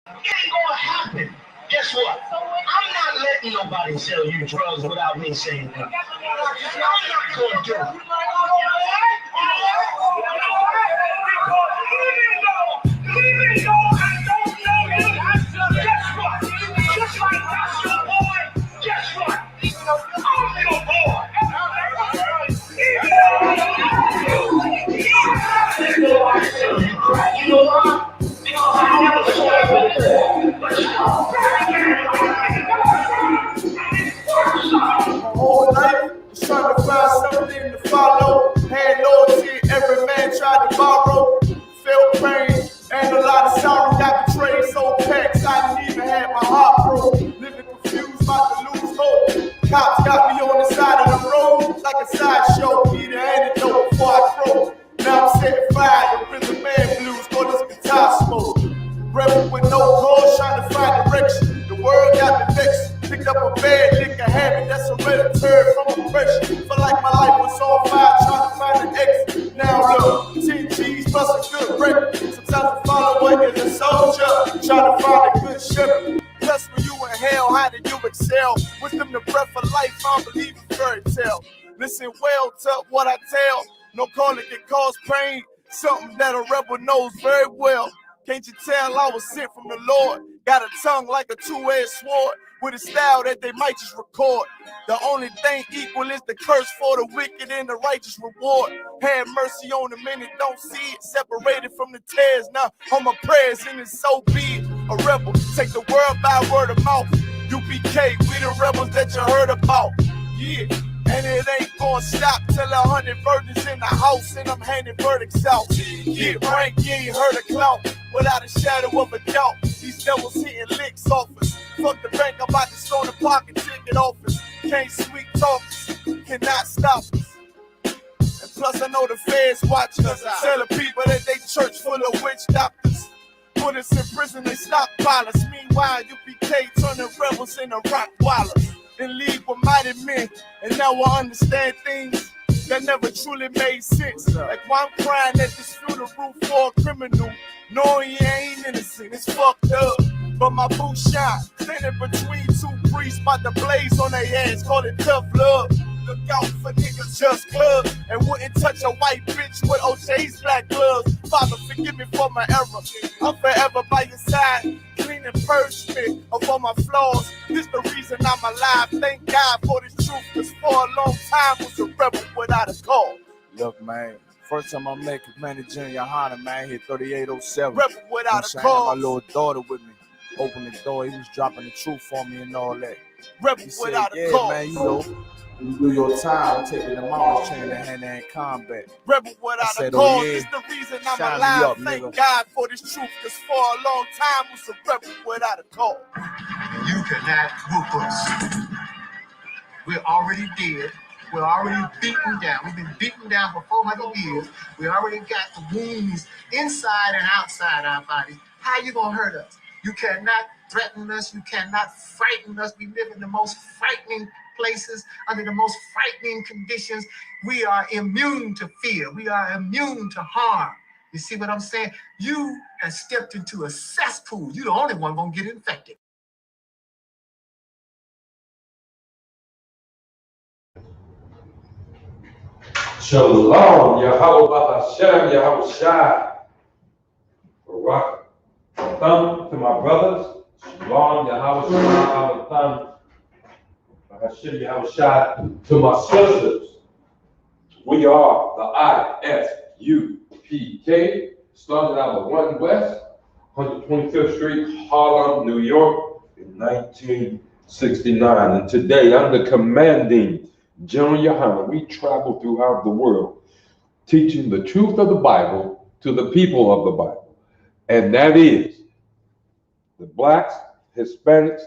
It ain't gonna happen. Guess what? I'm not letting nobody sell you drugs without me saying that. I'm not gonna do it. Even though I don't know you, guess what? Just like that's your boy, guess what? I'm your boy. Even though I don't know you, even though I sell you crack, you know why? Because I never saw you My whole life was trying to find something to follow. Had loyalty, every man tried to borrow. Felt pain and a lot of sorrow. Got betrayed, so packs I didn't even have my heart broke. Living confused, about to lose hope. Cops got me on the side of the road like a sideshow. Need an antidote before I croak. Now I'm setting fire to rhythm man blues for this guitar smoke. Rebel with no goals, trying to find direction. The world got me vexed. Picked up a bad liquor habit that's hereditary from oppression. Feel like my life was on fire, trying to find an exit. Now look, 10 G's plus a good record. Sometimes I follow what is a soldier, trying to find a good shepherd. Plus when you in hell, how did you excel? Wisdom the breath of life, I don't believe in fairy tale. Listen well to what I tell. No calling can cause pain. Something that a rebel knows very well. Can't you tell I was sent from the Lord? Got a tongue like a two-edged sword with a style that they might just record. The only thing equal is the curse for the wicked and the righteous reward. Have mercy on the men that don't see it. Separated from the tares, now on my prayers and it's so be it. A rebel, take the world by word of mouth. UPK, we the rebels that you heard about. Yeah. And it ain't gonna stop till 100 virgins in the house and I'm handing verdicts out. Yeah, rank, you ain't heard a clout without a shadow of a doubt. These devils hitting licks off us. Fuck the bank, I'm about to stone the pocket ticket office. Can't sweet talk us, cannot stop us. And plus I know the feds watching us. Telling people that they church full of witch doctors. Put us in prison, they stockpile us. Meanwhile, UPK turning rebels into rock wallers. In league with mighty men, and now I understand things that never truly made sense. Like why I'm crying at this funeral for a criminal, knowing he ain't innocent, it's fucked up. But my boo shine, standing between two priests, about to blaze on their heads, call it tough love. Look out for niggas just club and wouldn't touch a white bitch with OJ's black gloves. Father, forgive me for my error. I'm forever by your side, clean and purge me of all my flaws. This the reason I'm alive. Thank God for this truth, cause for a long time was a rebel without a cause. Look, man, first time I met Commander Junior Hunter, man, hit 3807. Rebel without a I had cause. my little daughter with me. Opened the door, he was dropping the truth on me and all that. Rebel He said, without a yeah, cause. man, you know, you do your time, taking them out, training to hand-to-hand combat. Rebel without said, a oh, cause. yeah. This the reason I'm Shine me alive. up, Thank nigga. God for this truth, cause for a long time was a rebel without a cause. You cannot whoop us. We're already dead. We're already beaten down. We've been beaten down for 400 years. We already got the wounds inside and outside our bodies. How you gonna hurt us? You cannot threaten us. You cannot frighten us. We live in the most frightening places, under the most frightening conditions. We are immune to fear. We are immune to harm. You see what I'm saying? You have stepped into a cesspool. You're the only one gonna get infected. Shalom, Yahweh Hashem, Yahweh Shai. Barak. Thumb to my brothers. Shalom, Yahweh Shai, Thumb. Hashem, Yahweh Shai. To my sisters. We are the ISUPK. Started out of 1 West, 125th Street, Harlem, New York, in 1969. And today, I'm the commanding Junior Hunter. We travel throughout the world teaching the truth of the Bible to the people of the Bible. And that is the blacks, Hispanics,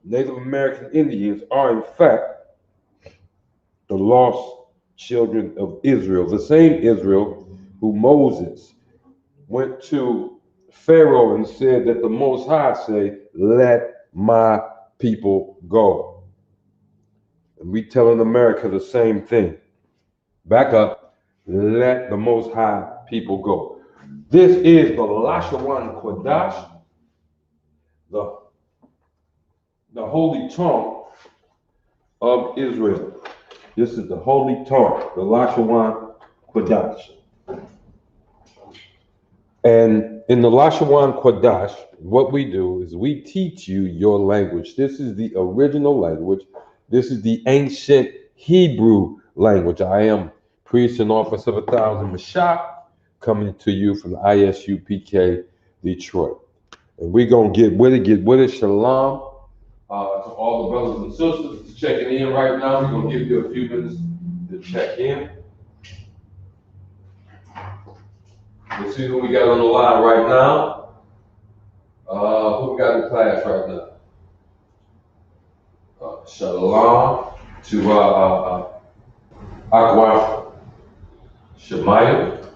Native American Indians are in fact the lost children of Israel, the same Israel who Moses went to Pharaoh and said that the Most High say, let my people go. And we telling America the same thing. Back up, let the Most High people go. This is the La-Sha-Wan Kodash, the holy tongue of Israel. This is the holy tongue, the La-Sha-Wan Kodash. And in the La-Sha-Wan Kodash, what we do is we teach you your language. This is the original language. This is the ancient Hebrew language. I am priest and officer of 1,000 Mashah, coming to you from the ISUPK Detroit. And we're going to get with it. Shalom to all the brothers and sisters that's checking in right now. We're going to give you a few minutes to check in. Let's see who we got on the line right now. Who we got in class right now? Shalom to Akwa Shemaya.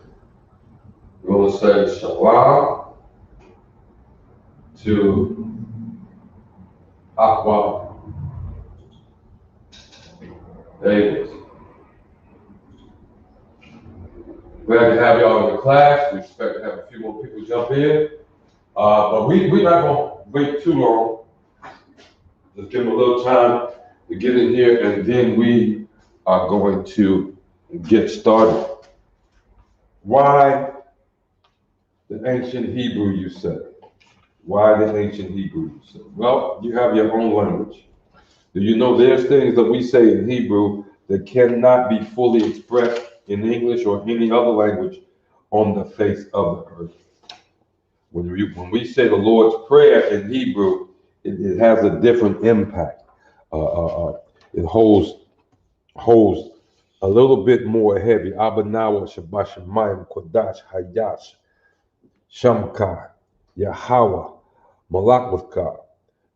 We're going to say shalom to Akwa Davis. Glad to have y'all in the class. We expect to have a few more people jump in. But we're not going to wait too long. Just give them a little time to get in here, and then we are going to get started. Why the ancient Hebrew, you said? Why the ancient Hebrew, you said? Well, you have your own language. Do you know there's things that we say in Hebrew that cannot be fully expressed in English or any other language on the face of the earth? When we say the Lord's Prayer in Hebrew, it has a different impact. It holds a little bit more heavy. Abanawa Shabashamayim Kodash Hayash Shamka Yahweh Malakwaka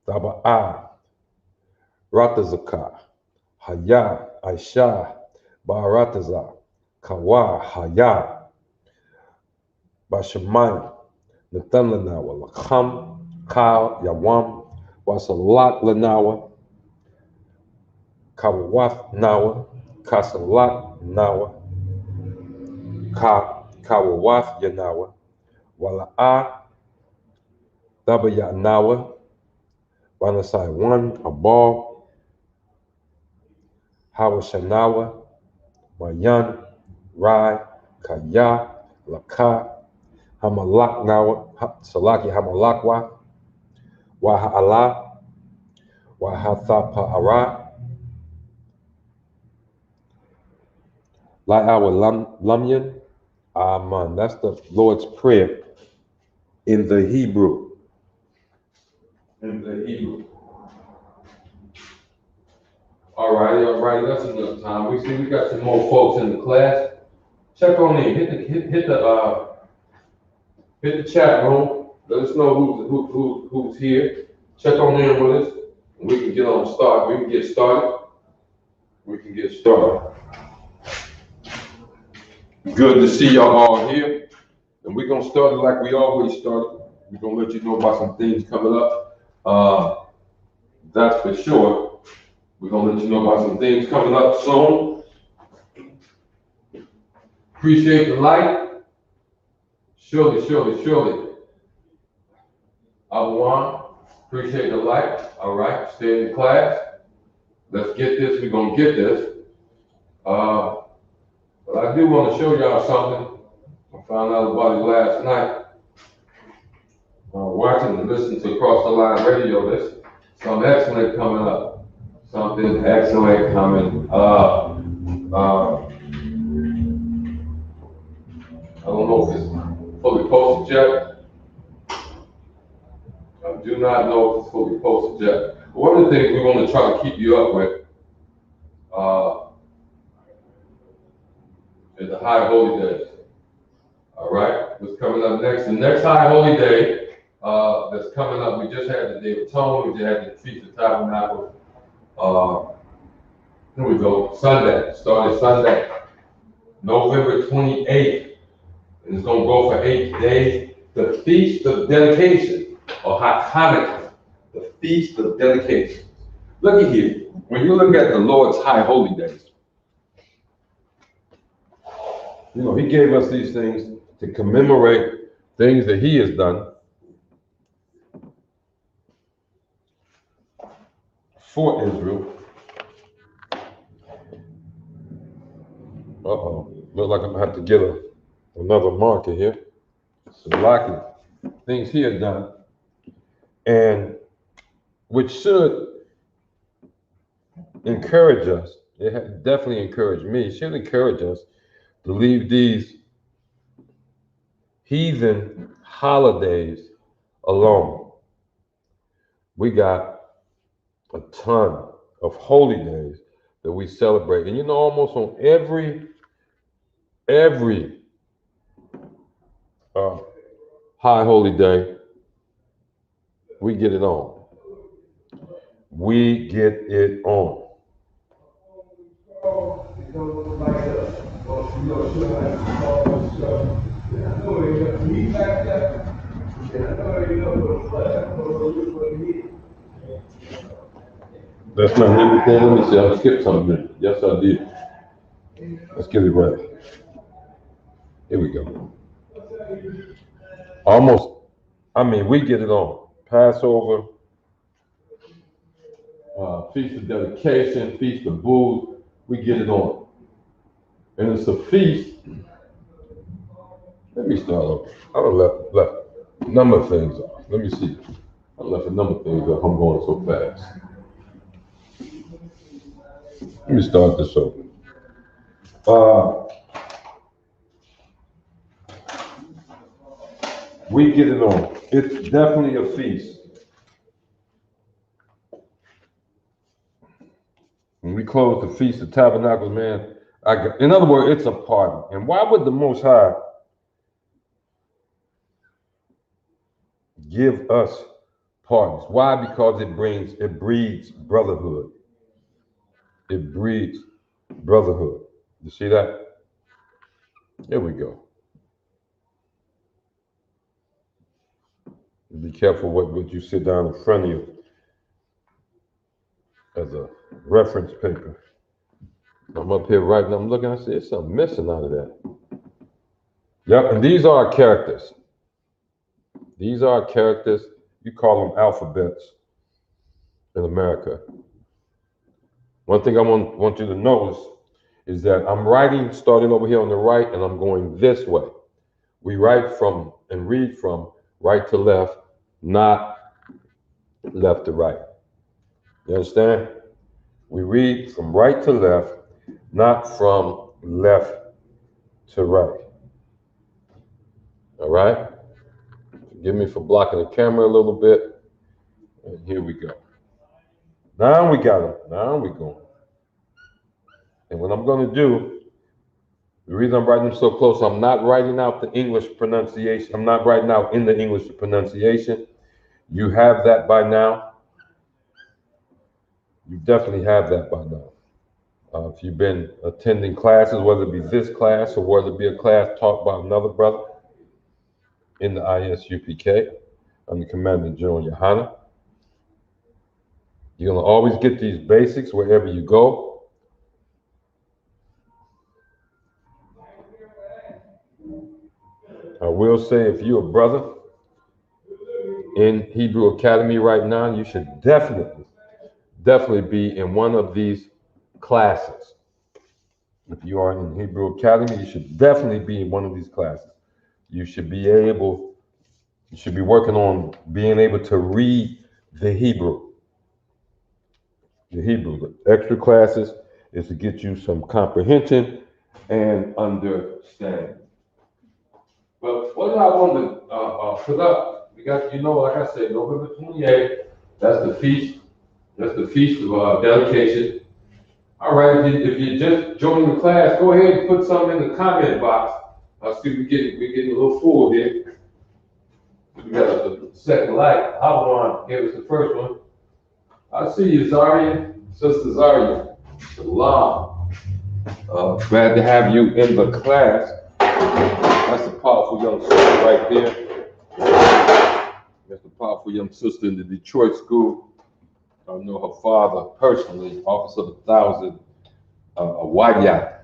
Taba'ah Ratazaka Haya Aisha Barataza Kawa Haya Bashamayim Natan Lanawa Lakham Ka Yawam Wasalat Lanawa Kawaf Nawa Kasalat Nawa Kawaf Yanawa Wala'a Dabaya Nawa La-Sha-Wan Abal Hawashanawa Mayan Rai Kaya Laka Hamalak Nawa Salaki Hamalakwa Waha'ala Wahathapa'ara La'awa Lamyan. Amen. That's the Lord's Prayer in the Hebrew. All right, that's enough time. We see we got some more folks in the class. Check on in. Hit the chat room. Let us know who's here. Check on in with us, and we can get started. Good to see y'all all here, and we're gonna start it like we always started. We're gonna let you know about some things coming up. That's for sure. We're gonna let you know about some things coming up soon. Appreciate the light. Surely. Awan, appreciate the light. All right, stay in class. Let's get this. We're gonna get this. But I do want to show y'all something. I found out about it last night. Watching and listening to Across the Line Radio. There's something excellent coming up. Something excellent coming up. I don't know if it's fully posted yet. I do not know if it's fully posted yet. But one of the things we want to try to keep you up with is the High Holy Days. All right, what's coming up next? The next High Holy Day that's coming up, we just had the Day of Atonement, we just had the Feast of Tabernacles. Here we go, Sunday, started Sunday, November 28th. And it's going to go for 8 days. The Feast of Dedication, or Hanukkah, the Feast of Dedication. Look at here. When you look at the Lord's High Holy Days, you know, He gave us these things to commemorate things that He has done. for Israel. Look like I'm gonna have to get another marker here. So locking things here done, and which should encourage us. It definitely encouraged me. It should encourage us to leave these heathen holidays alone. We got a ton of holy days that we celebrate, and almost on every high holy day, we get it on. We get it on. That's not everything. Let me see. I skipped something. Yes, I did. Let's get it right. Here we go. We get it on. Passover, Feast of Dedication, Feast of Booths, we get it on. And it's a feast. Let me start over. I done left a number of things off. Let me see. I left a number of things off. I'm going so fast. Let me start this over. We get it on. It's definitely a feast. When we close the Feast of Tabernacles, man, in other words, it's a party. And why would the Most High give us parties? Why? Because it breeds brotherhood. It breeds brotherhood. You see that? There we go. Be careful what you sit down in front of you as a reference paper. I'm up here writing, I'm looking, I see there's something missing out of that. Yep, and these are our characters. These are our characters. You call them alphabets in America. One thing I want you to notice is that I'm writing starting over here on the right and I'm going this way. We write from and read from right to left, not left to right. You understand? We read from right to left, not from left to right. All right? Forgive me for blocking the camera a little bit. And here we go. Now we got it. Now we going. And what I'm going to do, the reason I'm writing so close, I'm not writing out the English pronunciation. I'm not writing out in the English pronunciation. You have that by now. You definitely have that by now. If you've been attending classes, whether it be this class or whether it be a class taught by another brother in the ISUPK, I'm the Commandant General Yohana. You're going to always get these basics wherever you go. I will say, if you're a brother in Hebrew Academy right now, you should definitely be in one of these classes. If you are in Hebrew Academy, you should definitely be in one of these classes. You should be working on being able to read the Hebrew. The extra classes is to get you some comprehension and understanding. But what I want to put up, we got, like I said, November 28th, that's the feast of dedication. All right, if you're just joining the class, go ahead and put something in the comment box. I see we're getting a little full here. We got the second light. La-Sha-Wan gave us the first one. I see you, Zaria, Sister Zaria. Salam. Glad to have you in the class. That's a powerful young sister right there. That's a powerful young sister in the Detroit school. I know her father personally, Officer of 1,000, Wadiak.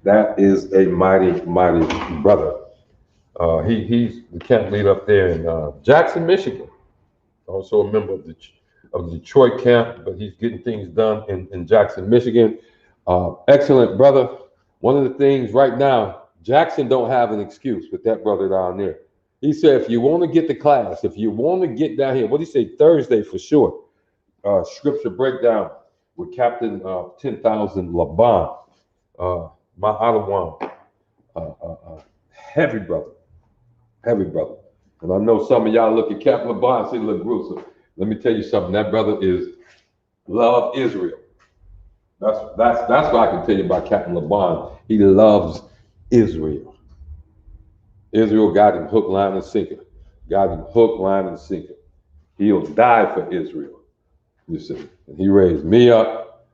That is a mighty, mighty brother. He's the camp leader up there in Jackson, Michigan. Also a member of of the Detroit camp, but he's getting things done in Jackson, Michigan. Excellent brother. One of the things right now, Jackson don't have an excuse with that brother down there. He said, if you want to get the class, if you want to get down here, what did he say? Thursday for sure. Scripture breakdown with Captain 10,000 La-Sha-Wan, my La-Sha-Wan, heavy brother. And I know some of y'all look at Captain La-Sha-Wan and say, look gruesome. Let me tell you something. That brother is love Israel. That's what I can tell you about Captain La-Sha-Wan. He loves Israel. Israel got him hook, line, and sinker. He'll die for Israel. You see, and he raised me up.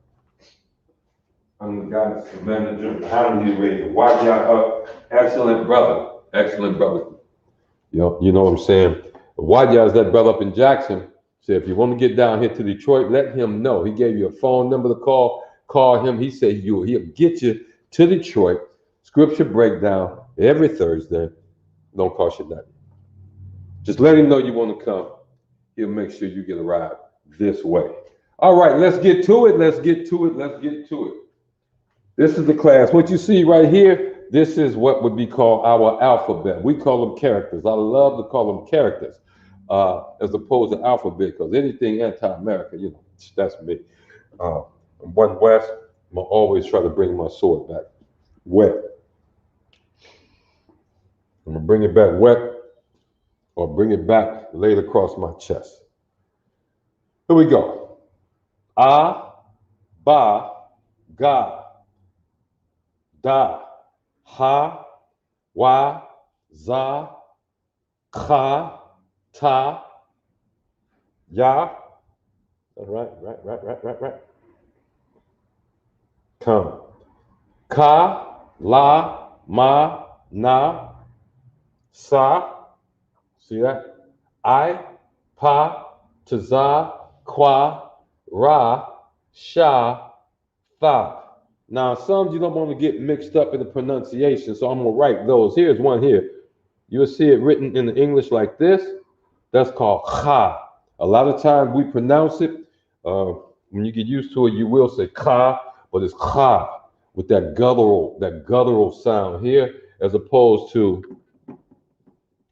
I'm the guy that's the manager. How did he raise Wadya up? Excellent brother. You know what I'm saying? Wadya is that brother up in Jackson. So if you want to get down here to Detroit, let him know. He gave you a phone number to call. Call him. He said he'll get you to Detroit. Scripture breakdown every Thursday. Don't cost you nothing. Just let him know you want to come. He'll make sure you get a ride this way. All right, let's get to it. This is the class. What you see right here, this is what would be called our alphabet. We call them characters. I love to call them characters as opposed to alphabet, because anything anti-America, you know, that's me. One West, I'm gonna always try to bring my sword back wet. I'm gonna bring it back wet, or bring it back laid across my chest. Here we go. A, ba, ga, da, ha, wa, za, kha, ta, ya. Right. Come. Ka, la, ma, na, sa. See that? I, pa, taza, kwa, ra, sha, tha. Now, some you don't want to get mixed up in the pronunciation, so I'm going to write those. Here's one here. You'll see it written in the English like this. That's called cha. A lot of times we pronounce it. When you get used to it, you will say ka, but it's cha with that guttural sound here, as opposed to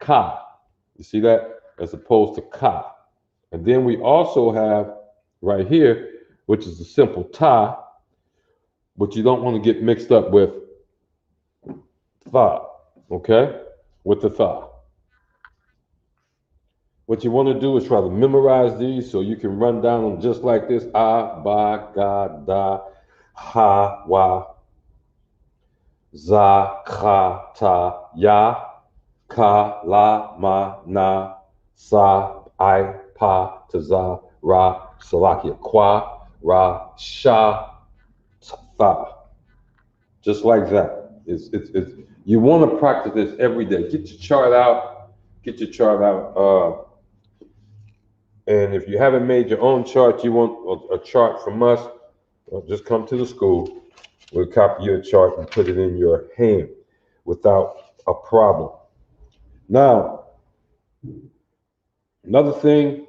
ka. You see that? As opposed to ka. And then we also have right here, which is the simple ta, but you don't want to get mixed up with tha, okay? With the tha. What you want to do is try to memorize these so you can run down them just like this. A, ba, ga, da, ha, wa, za, kha, ta, ya, ka, la, ma, na, sa, I, pa, ta, za, ra, salakia, kwa, ra, sha, tha. Just like that. It's you want to practice this every day. Get your chart out. And if you haven't made your own chart, you want a chart from us, just come to the school. We'll copy your chart and put it in your hand without a problem. Now, another thing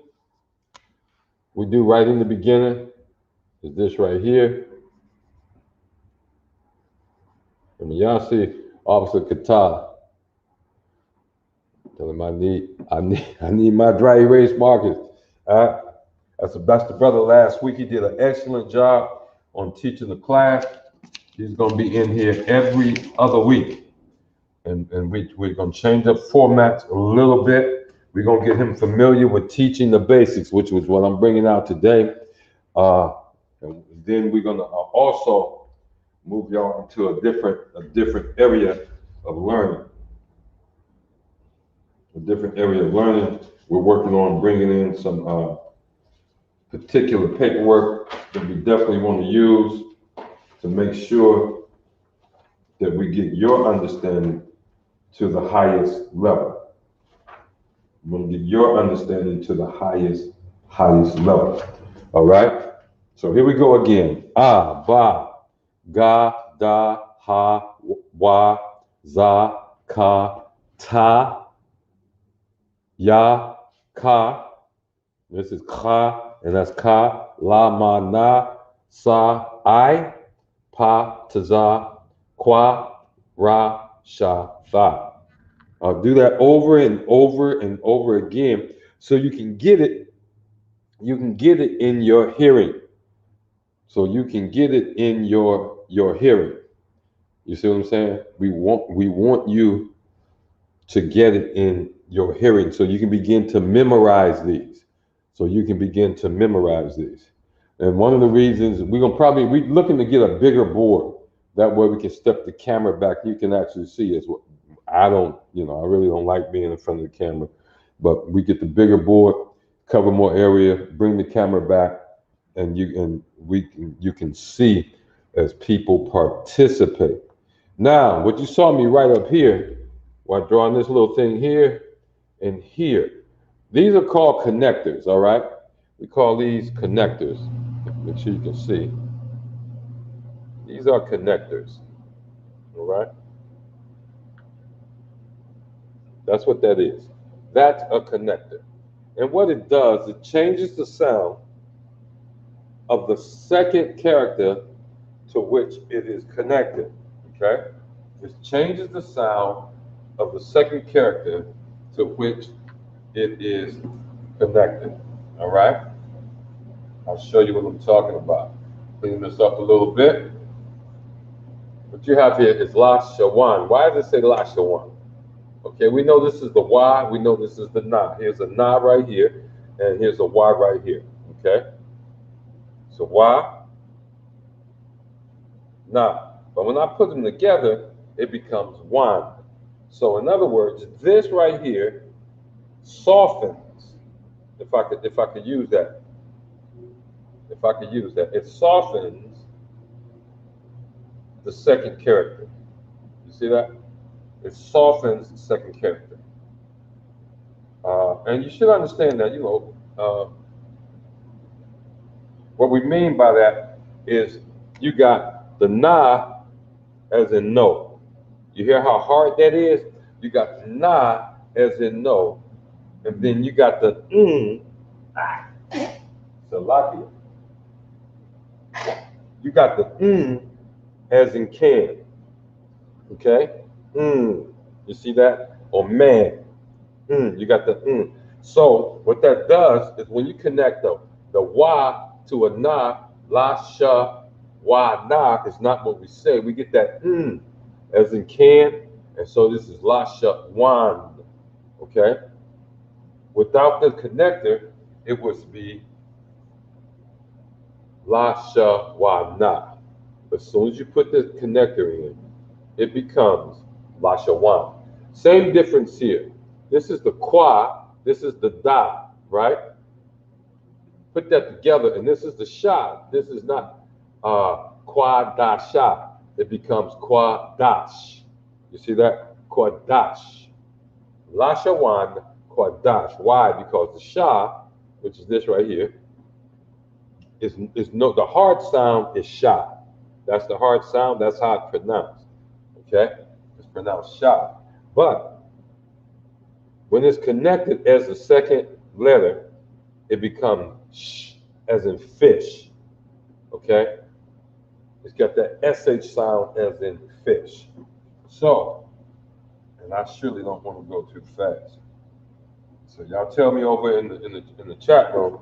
we do right in the beginning is this right here. And when y'all see Officer Qatar, tell him I need my dry erase markers. That's the brother last week. He did an excellent job on teaching the class. He's going to be in here every other week. And we're going to change up formats a little bit. We're going to get him familiar with teaching the basics, which was what I'm bringing out today. And then we're going to also move y'all into a different area of learning. We're working on bringing in some particular paperwork that we definitely want to use to make sure that we get your understanding to the highest level. We want to get your understanding to the highest level. All right? So here we go again. A, ba, ga, da, ha, wa, za, ka, ta, ya, ka. This is ka And that's ka, la, ma, na, sa, I, pa, taza, kwa, ra, sha, tha. I'll do that over and over and over again so you can get it. You can get it in your hearing. So you can get it in your hearing. You see what I'm saying? We want you to get it in your hearing so you can begin to memorize these. So you can begin to memorize these. And one of the reasons we're looking to get a bigger board. That way we can step the camera back. You can actually see us. I really don't like being in front of the camera, but we get the bigger board, cover more area, bring the camera back, and you can see as people participate. Now, what you saw me right up here, while drawing this little thing here and here, these are called connectors, all right? We call these connectors. Make sure you can see. These are connectors, all right? That's what that is. That's a connector. And what it does, it changes the sound of the second character to which it is connected, okay? It changes the sound of the second character to which it is connected, all right? I'll show you what I'm talking about. Clean this up a little bit. What you have here is La-Sha-Wan. Why does it say La-Sha-Wan? Okay, we know this is the Y, we know this is the Na. Here's a Na right here, and here's a Y right here, okay? So Y, Na. But when I put them together, it becomes Wan. So in other words, this right here softens, if I could use that. If I could use that, it softens the second character. You see that? It softens the second character. And you should understand that, what we mean by that is you got the na as in no. You hear how hard that is? You got the na as in no. And then you got the Salakia. You got the as in can. Okay? You see that? Or man. You got the So what that does is when you connect the Y to a na, La-Sha-Wan na is not what we say. We get that as in can. And so this is La-Sha-Wan. Okay? Without the connector, it would be La-Sha-Wan na. As soon as you put the connector in, it becomes La-Sha-Wan. Same difference here. This is the kwa, this is the da, right? Put that together, and this is the sha. This is not kwa da sha. It becomes kwa dash. You see that? Kwa dash. La-Sha-Wan, kwa dash. Why? Because the sha, which is this right here, is no. The hard sound is sha. That's the hard sound. That's how it's pronounced. Okay, it's pronounced sha. But when it's connected as the second letter, it becomes sh, as in fish. Okay? It's got that SH sound as in fish. So, and I surely don't want to go too fast. So y'all tell me over in the chat room,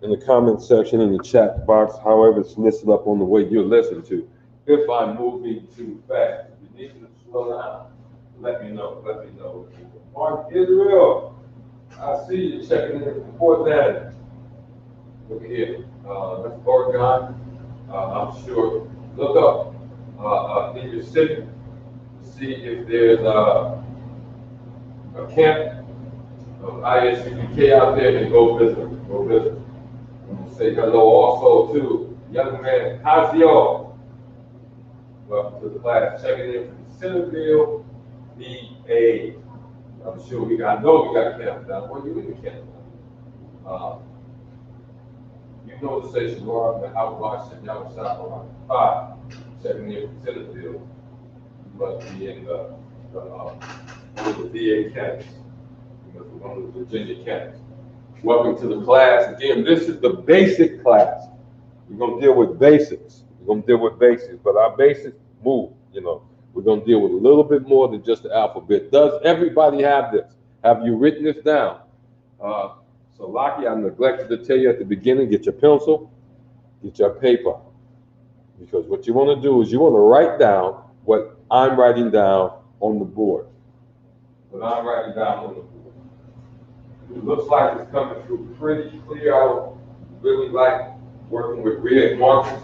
in the comment section, in the chat box, however it's listed up on the way you're listening to, if I'm moving too fast. If you need to slow down, let me know. Mark Israel, I see you checking in from Fort Lauderdale. Look at here. That's Oregon. I'm sure. Look up in your city to see if there's a camp of ISUPK out there, and go visit. Go visit. And say hello also to young man Hazio. Welcome to the class. Checking in from Centerville, VA. I'm sure we got camp down. Where you in the camp? You know the station, Laura, the outwatch and y'all South Carolina. 5, checking in from Centerville. You must be in one of the VA camps. You must be one of the Virginia camps. Welcome to the class. Again, this is the basic class. We're going to deal with basics. But our basics move, We're going to deal with a little bit more than just the alphabet. Does everybody have this? Have you written this down? So, Lockie, I neglected to tell you at the beginning, get your pencil, get your paper. Because what you want to do is you want to write down what I'm writing down on the board. It looks like it's coming through pretty clear. I don't really like working with red markers.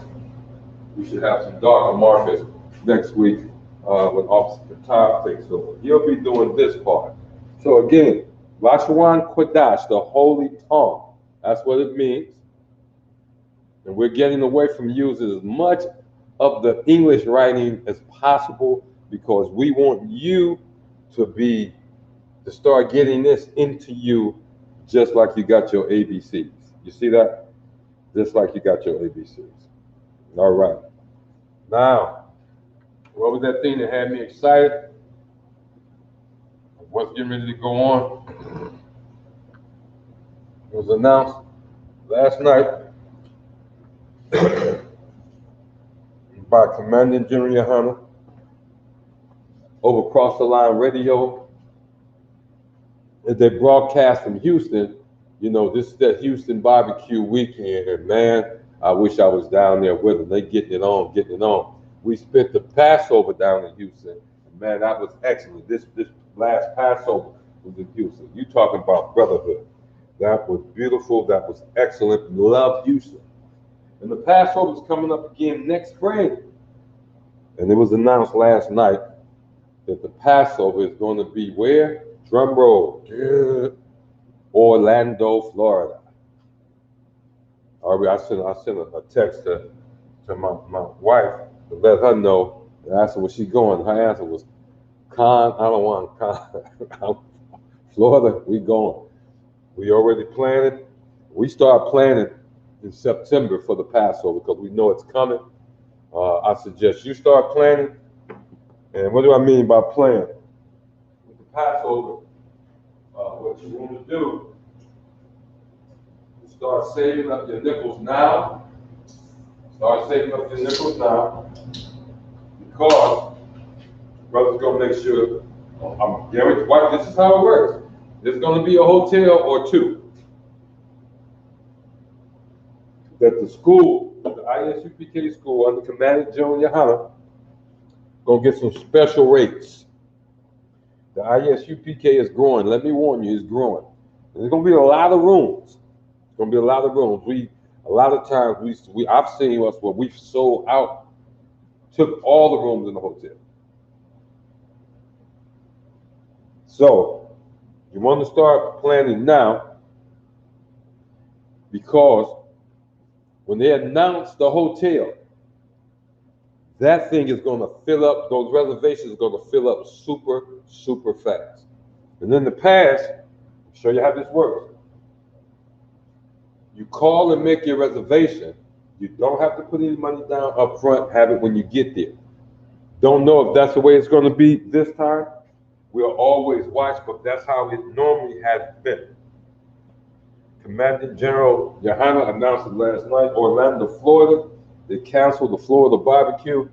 We should have some darker markers next week when Officer Qatar takes over. He'll be doing this part. So again, La-Sha-Wan Kodash, the holy tongue. That's what it means. And we're getting away from using as much of the English writing as possible because we want you to start getting this into you just like you got your ABCs. You see that? Just like you got your ABCs. All right. Now, what was that thing that had me excited? What's getting ready to go on? It was announced last night by Commanding General Yohana over Across the Line Radio. As they broadcast from Houston, this is that Houston barbecue weekend, and man, I wish I was down there with them. They getting it on. We spent the Passover down in Houston, and man, that was excellent. This last Passover was in Houston. You talking about brotherhood. That was beautiful, that was excellent. Love Houston. And the Passover is coming up again next spring. And it was announced last night that the Passover is going to be where? Drum roll. Orlando, Florida. I sent a text to my wife to let her know. And I asked her where she going. Her answer was, I don't want Con. Florida, we going. We already planning. We start planning in September for the Passover because we know it's coming. I suggest you start planning. And what do I mean by planning? With the Passover, what you want to do is start saving up your nickels now. Because brother's going to make sure, this is how it works. There's going to be a hotel or two that the school, the ISUPK school under Commandant General Yohana, going to get some special rates. The ISUPK is growing. Let me warn you, it's growing. And there's going to be a lot of rooms. A lot of times I've seen us where we've sold out, took all the rooms in the hotel. So you want to start planning now because when they announce the hotel, that thing is going to fill up, those reservations are going to fill up super, super fast. And in the past, I'll show you how this works. You call and make your reservation. You don't have to put any money down up front, have it when you get there. Don't know if that's the way it's going to be this time. We'll always watch, but that's how it normally has been. Commandant General Yohana announced it last night, Orlando, Florida. They canceled the Florida barbecue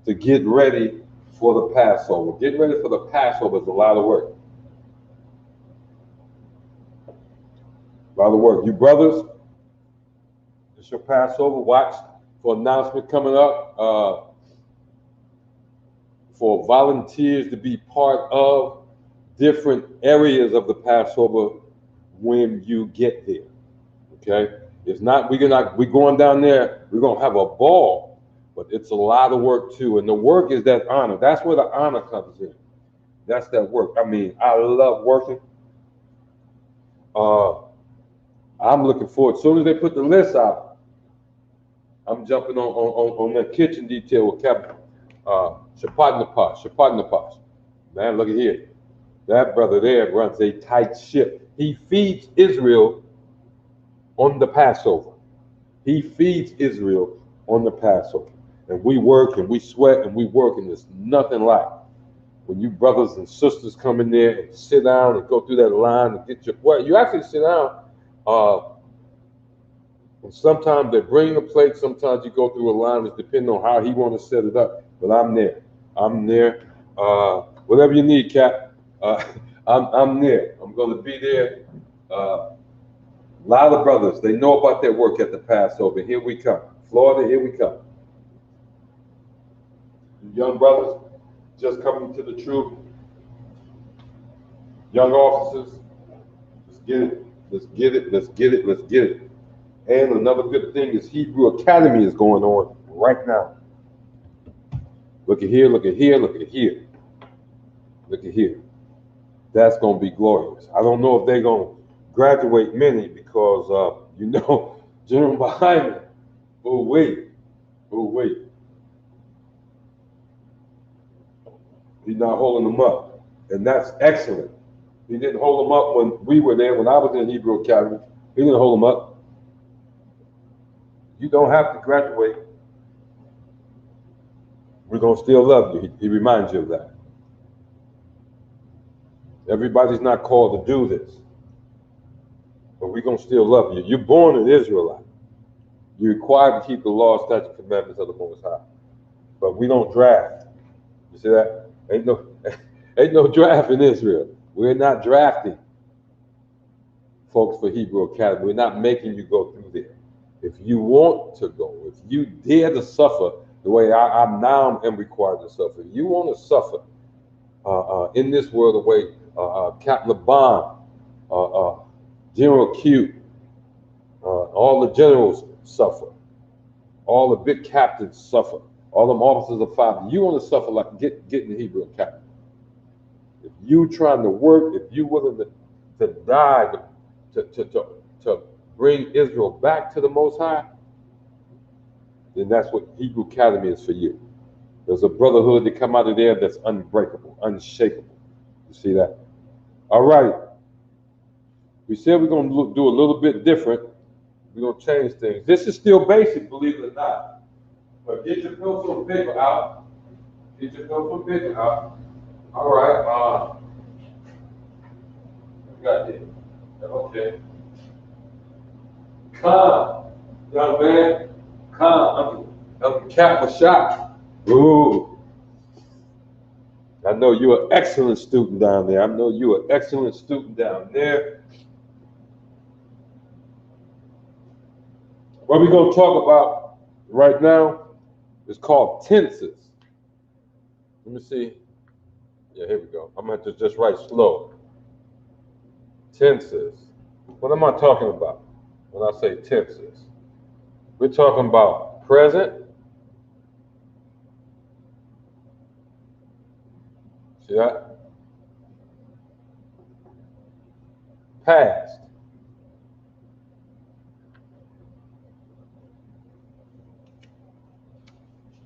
to get ready for the Passover. Getting ready for the Passover is a lot of work. You brothers, it's your Passover. Watch for announcement coming up for volunteers to be part of different areas of the Passover when you get there. Okay? It's not, we're going down there, we're going to have a ball, but it's a lot of work too. And the work is that honor. That's where the honor comes in. That's that work. I mean, I love working. I'm looking forward. As soon as they put the list out, I'm jumping on that kitchen detail with Captain Shapat. Man, look at here. That brother there runs a tight ship. He feeds Israel on the Passover. And we work and we sweat and we work, and there's nothing like when you brothers and sisters come in there and sit down and go through that line and get your, well, you actually sit down And sometimes they bring the plate. Sometimes you go through a line. It's depending on how he want to set it up. But I'm there. I'm there. Whatever you need, Cap. I'm there. I'm going to be there. A lot of brothers, they know about their work at the Passover. Here we come. Florida, here we come. Young brothers just coming to the truth. Young officers, let's get it. Let's get it. Let's get it. Let's get it. And another good thing is Hebrew Academy is going on right now. Look at here, look at here, look at here. Look at here. That's going to be glorious. I don't know if they're going to graduate many because, General behind me. Oh, wait. He's not holding them up. And that's excellent. He didn't hold them up when we were there, when I was in Hebrew Academy. He didn't hold them up. You don't have to graduate. We're going to still love you. He reminds you of that. Everybody's not called to do this. But we're going to still love you. You're born an Israelite. You're required to keep the law, statutes, commandments of the Most High. But we don't draft. You see that? Ain't no draft in Israel. We're not drafting folks for Hebrew Academy. We're not making you go through there. If you want to go, if you dare to suffer the way I now am required to suffer, you want to suffer in this world the way Captain LeBon, General Q, all the generals suffer, all the big captains suffer, all them officers of five. You want to suffer like get in the Hebrew Academy. If you trying to work, if you willing to die to bring Israel back to the Most High, then that's what Hebrew Academy is for you. There's a brotherhood that come out of there that's unbreakable, unshakable. You see that? All right. We said we're going to do a little bit different. We're going to change things. This is still basic, believe it or not. But get your pencil and paper out. Get your pencil and paper out. All right. What we got here? Okay. Calm, young man. Calm. I'm Cap La-Sha-Wan. Ooh. I know you're an excellent student down there. What we're going to talk about right now is called tenses. Let me see. Yeah, here we go. I'm going to just write slow. Tenses. What am I talking about when I say tenses? We're talking about present. See that? Past.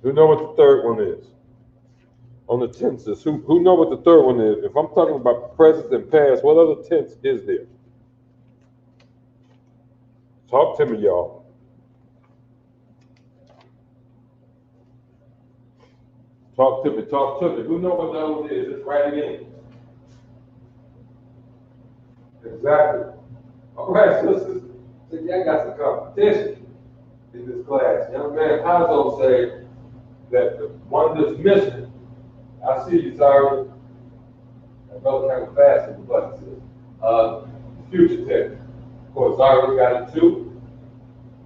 Who know what the third one is? On the tenses, who know what the third one is? If I'm talking about present and past, what other tense is there? Talk to me, y'all. Talk to me. Who know what the other one is? Just write it in. Exactly. All right, sisters. So y'all got some competition in this class. Young man Hazo say that the one that's missing, I see you, sorry. That brother kind of fast in the button. Future tense. Of course, I already got it too.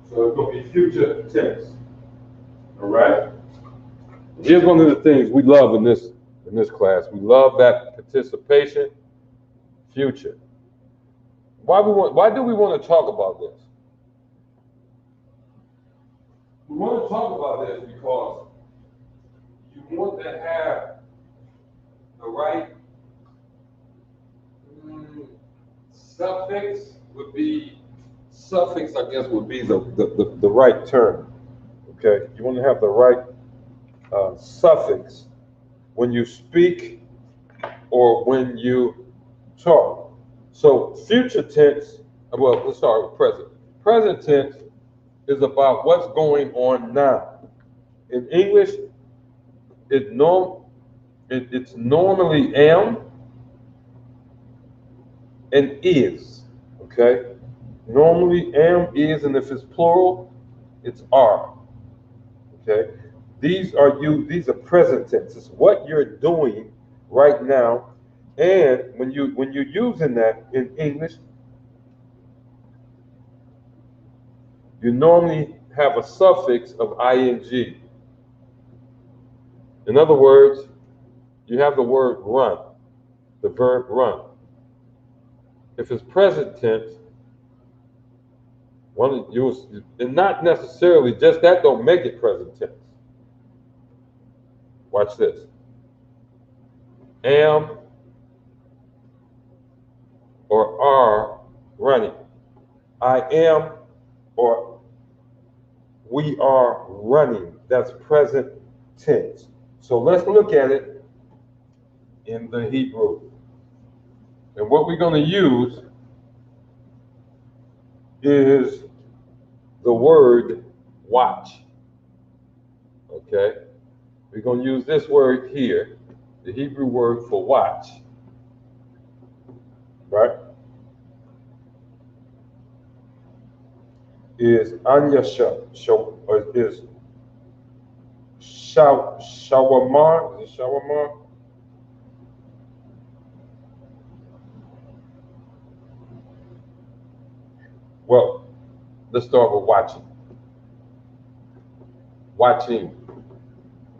So it's going to be future tense. All right? Here's one of the things we love in this class. We love that participation, future. Why do we want to talk about this? We want to talk about this because you want to have the right suffix, I guess, would be the right term. Okay? You want to have the right suffix when you speak or when you talk. So future tense, well, let's start with present. Present tense is about what's going on now. In English, it's normally am and is, okay? Normally, am, is, and if it's plural, it's are. Okay? These are present tense. It's what you're doing right now. And when you're using that in English, you normally have a suffix of ing. In other words, you have the word run, the verb run. If it's present tense, and not necessarily just that don't make it present tense. Watch this. Am or are running. I am or we are running. That's present tense. So let's look at it in the Hebrew. And what we're going to use is the word watch. Okay? We're going to use this word here, the Hebrew word for watch. Right? Is Anya is Shawamar? Is it Shawamar? Well, let's start with watching. Watching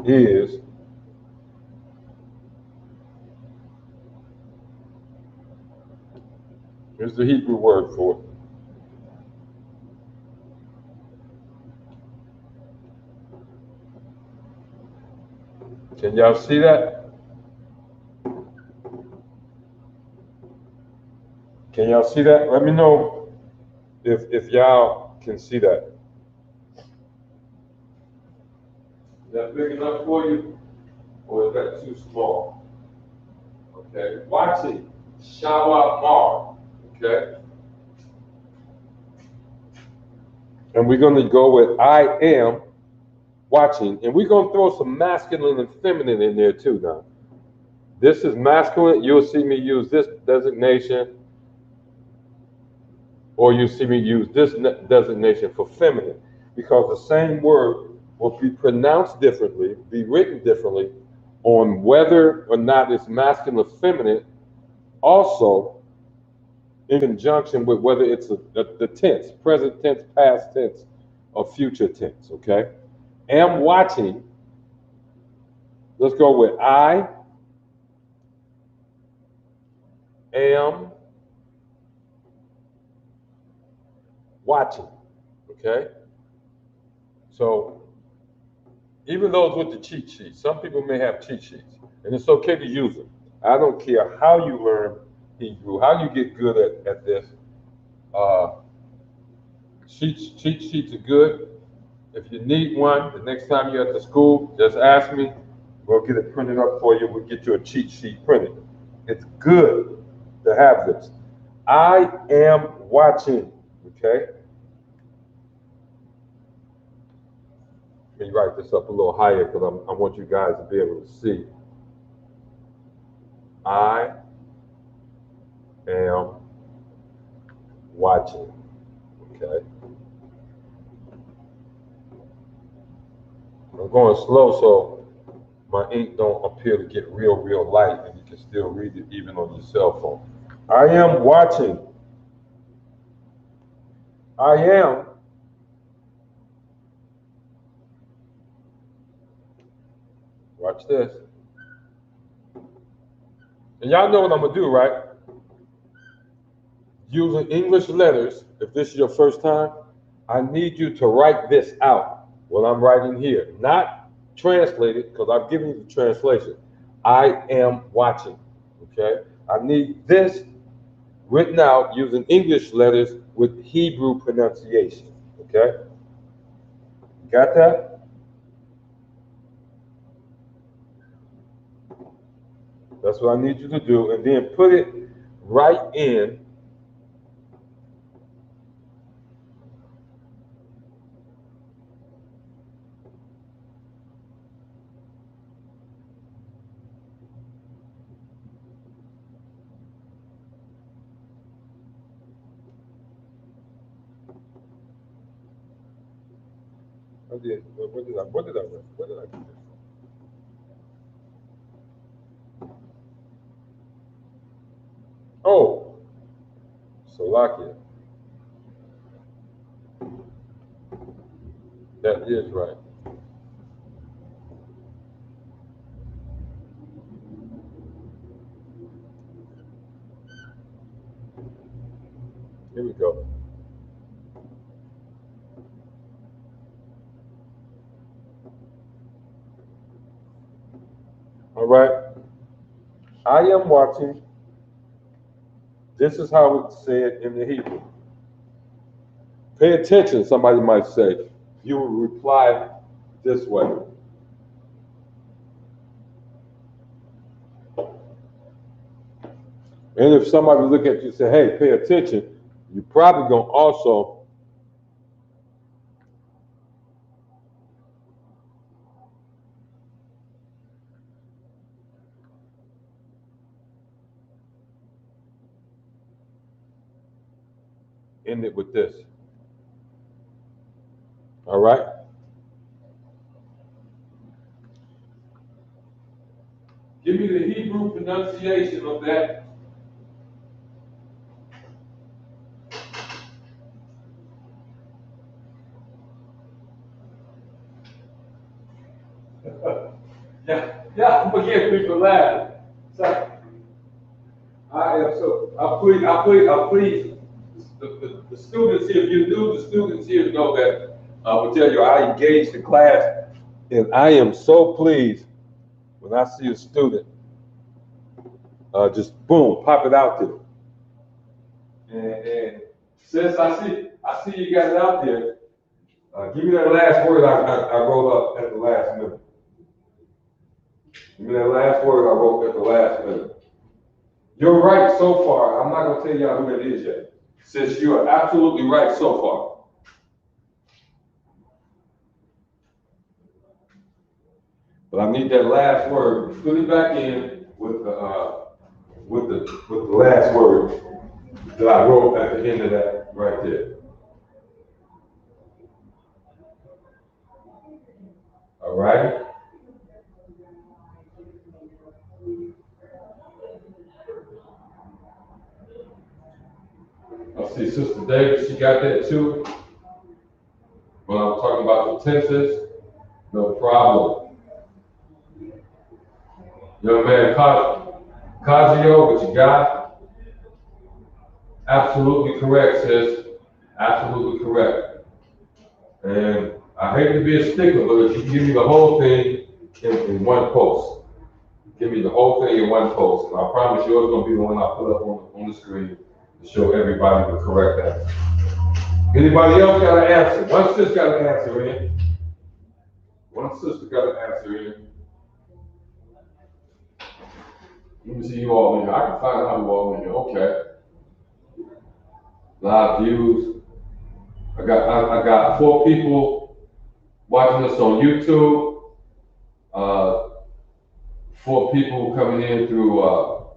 is here's the Hebrew word for it. Can y'all see that? Can y'all see that? Let me know if y'all can see that. Is that big enough for you? Or is that too small? Okay. Watching. Shawamar. Okay. And we're going to go with I am watching. And we're going to throw some masculine and feminine in there too now. This is masculine. You'll see me use this designation. Or you see me use this designation for feminine. Because the same word will be pronounced differently, be written differently on whether or not it's masculine or feminine. Also, in conjunction with whether it's the tense, present tense, past tense, or future tense, okay? Am watching. Let's go with I am watching, okay? So, even those with the cheat sheets, some people may have cheat sheets, and it's okay to use them. I don't care how you learn Hebrew, how you get good at this. Cheat sheets are good. If you need one, the next time you're at the school, just ask me. We'll get it printed up for you. We'll get you a cheat sheet printed. It's good to have this. I am watching, okay? Let me write this up a little higher because I want you guys to be able to see. I am watching, okay? I'm going slow so my ink don't appear to get real light and you can still read it even on your cell phone. I am watching. I am. Watch this. And y'all know what I'm gonna do, right? Using English letters, if this is your first time, I need you to write this out, what I'm writing here. Not translate it, because I've given you the translation. I am watching, okay? I need this written out using English letters with Hebrew pronunciation, okay? Got that? That's what I need you to do, and then put it right in What did I write? What did I do? Oh, Slovakia. That is right. Here we go. All right. I am watching. This is how it's said in the Hebrew. Pay attention, somebody might say. You will reply this way. And if somebody look at you and say, hey, pay attention, you're probably going to also end it with this. All right? Give me the Hebrew pronunciation of that. Yeah, forgive me for laughing. So, I am so, I please, the students here, if you do, the students here know that I will tell you, I engage the class, and I am so pleased when I see a student just boom, pop it out there. And since I see you got it out there, give me that last word I wrote up at the last minute. Give me that last word I wrote at the last minute. You're right so far. I'm not going to tell y'all who that is yet. Since you are absolutely right so far. But I need that last word. Put it back in with the last word that I wrote at the end of that right there. All right? I see Sister Davis, she got that too. When I'm talking about the tenses, no problem. Young man, Kajio, what you got? Absolutely correct, sis. Absolutely correct. And I hate to be a stickler, but if you give me the whole thing in one post, give me the whole thing in one post, and I promise yours gonna be the one I put up on the screen to show everybody the correct answer. Anybody else got an answer? One sister got an answer in. One sister got an answer in. Let me see you all in here. I can find out who all in here. Okay. Live views. I got 4 people watching us on YouTube. 4 people coming in through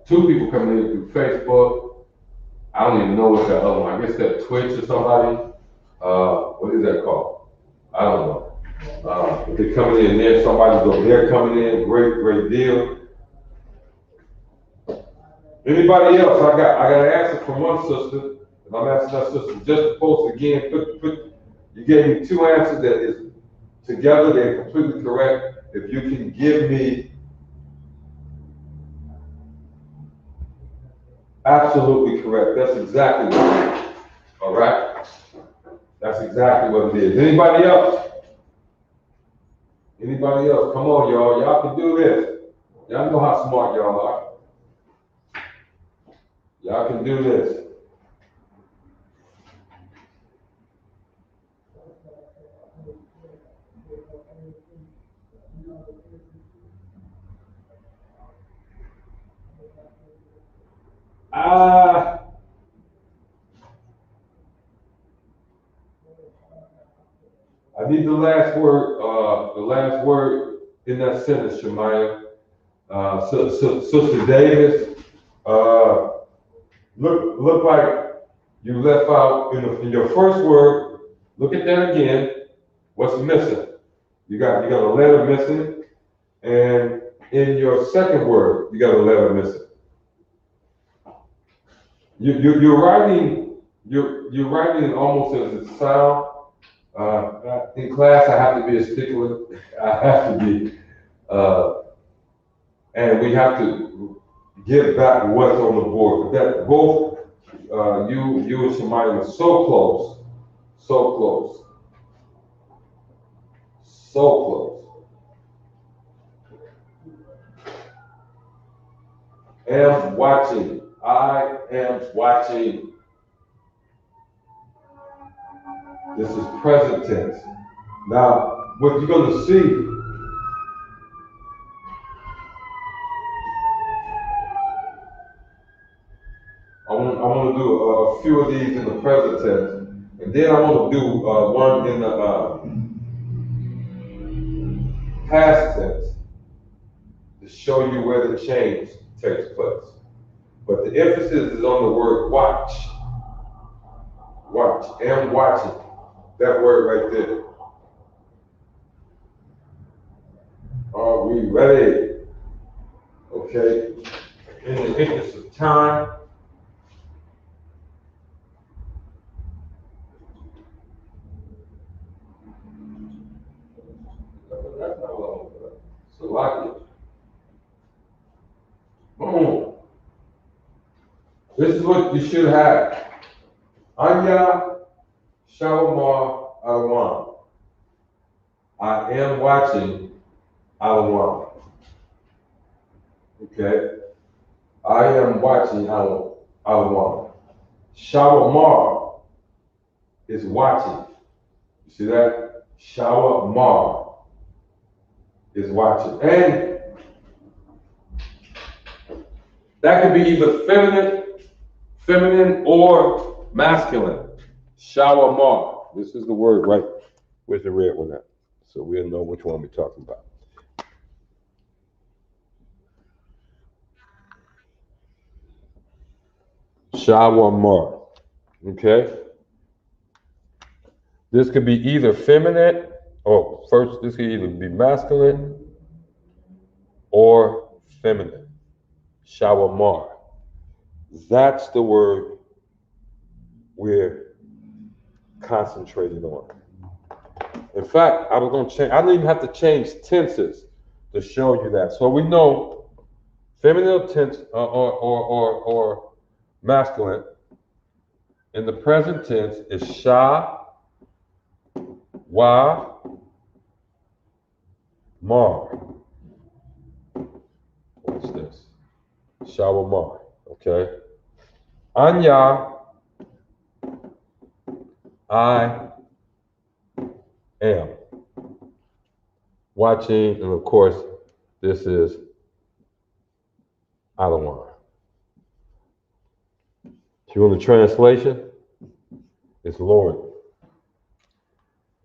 2 people coming in through Facebook. I don't even know what that other one. I guess that Twitch or somebody. What is that called? I don't know. But they're coming in there. Somebody's over there coming in. Great deal. Anybody else? I got an answer from one sister, and I'm asking that sister just to post again. You gave me 2 answers that is together, they're completely correct. If you can give me absolutely correct, that's exactly what it is. All right? That's exactly what it is. Anybody else? Anybody else? Come on, y'all. Y'all can do this. Y'all know how smart y'all are. Y'all can do this. I need the last word in that sentence, Shemaiah. Sister Davis, look like You left out in your first word. Look at that again. What's missing? You got a letter missing, and in your second word, you got a letter missing. You're writing it almost as it sounds. In class, I have to be a stickler. I have to be, and we have to get back what's on the board. But that both you and Shemaya are so close, so close, so close. Am watching. I am watching. This is present tense. Now, what you're going to see, I want to do a few of these in the present tense, and then I want to do one in the past tense to show you where the change takes place. But the emphasis is on the word watch. Watch. Am watching. That word right there. Are we ready? Okay. In the interest of time, that's not what I want to do. So like it. Boom. This is what you should have. Anya Shawamar Alawan. I am watching Alawan. Okay? I am watching Alawan. Shawamar is watching. You see that? Shawamar is watching. And that could be either feminine or masculine. Shawamar. This is the word, right? Where's the red one at? So we'll know which one we're talking about. Shawamar. Okay? This could be either feminine, or first, this could either be masculine or feminine. Shawamar. That's the word we're concentrating on. In fact, I was going to change, I didn't even have to change tenses to show you that. So we know feminine tense or masculine in the present tense is sha, wa, mar. What's this? Shawamar, okay? Anya, I am. Watching, and of course, this is Alawan. If you want the translation, it's Lord.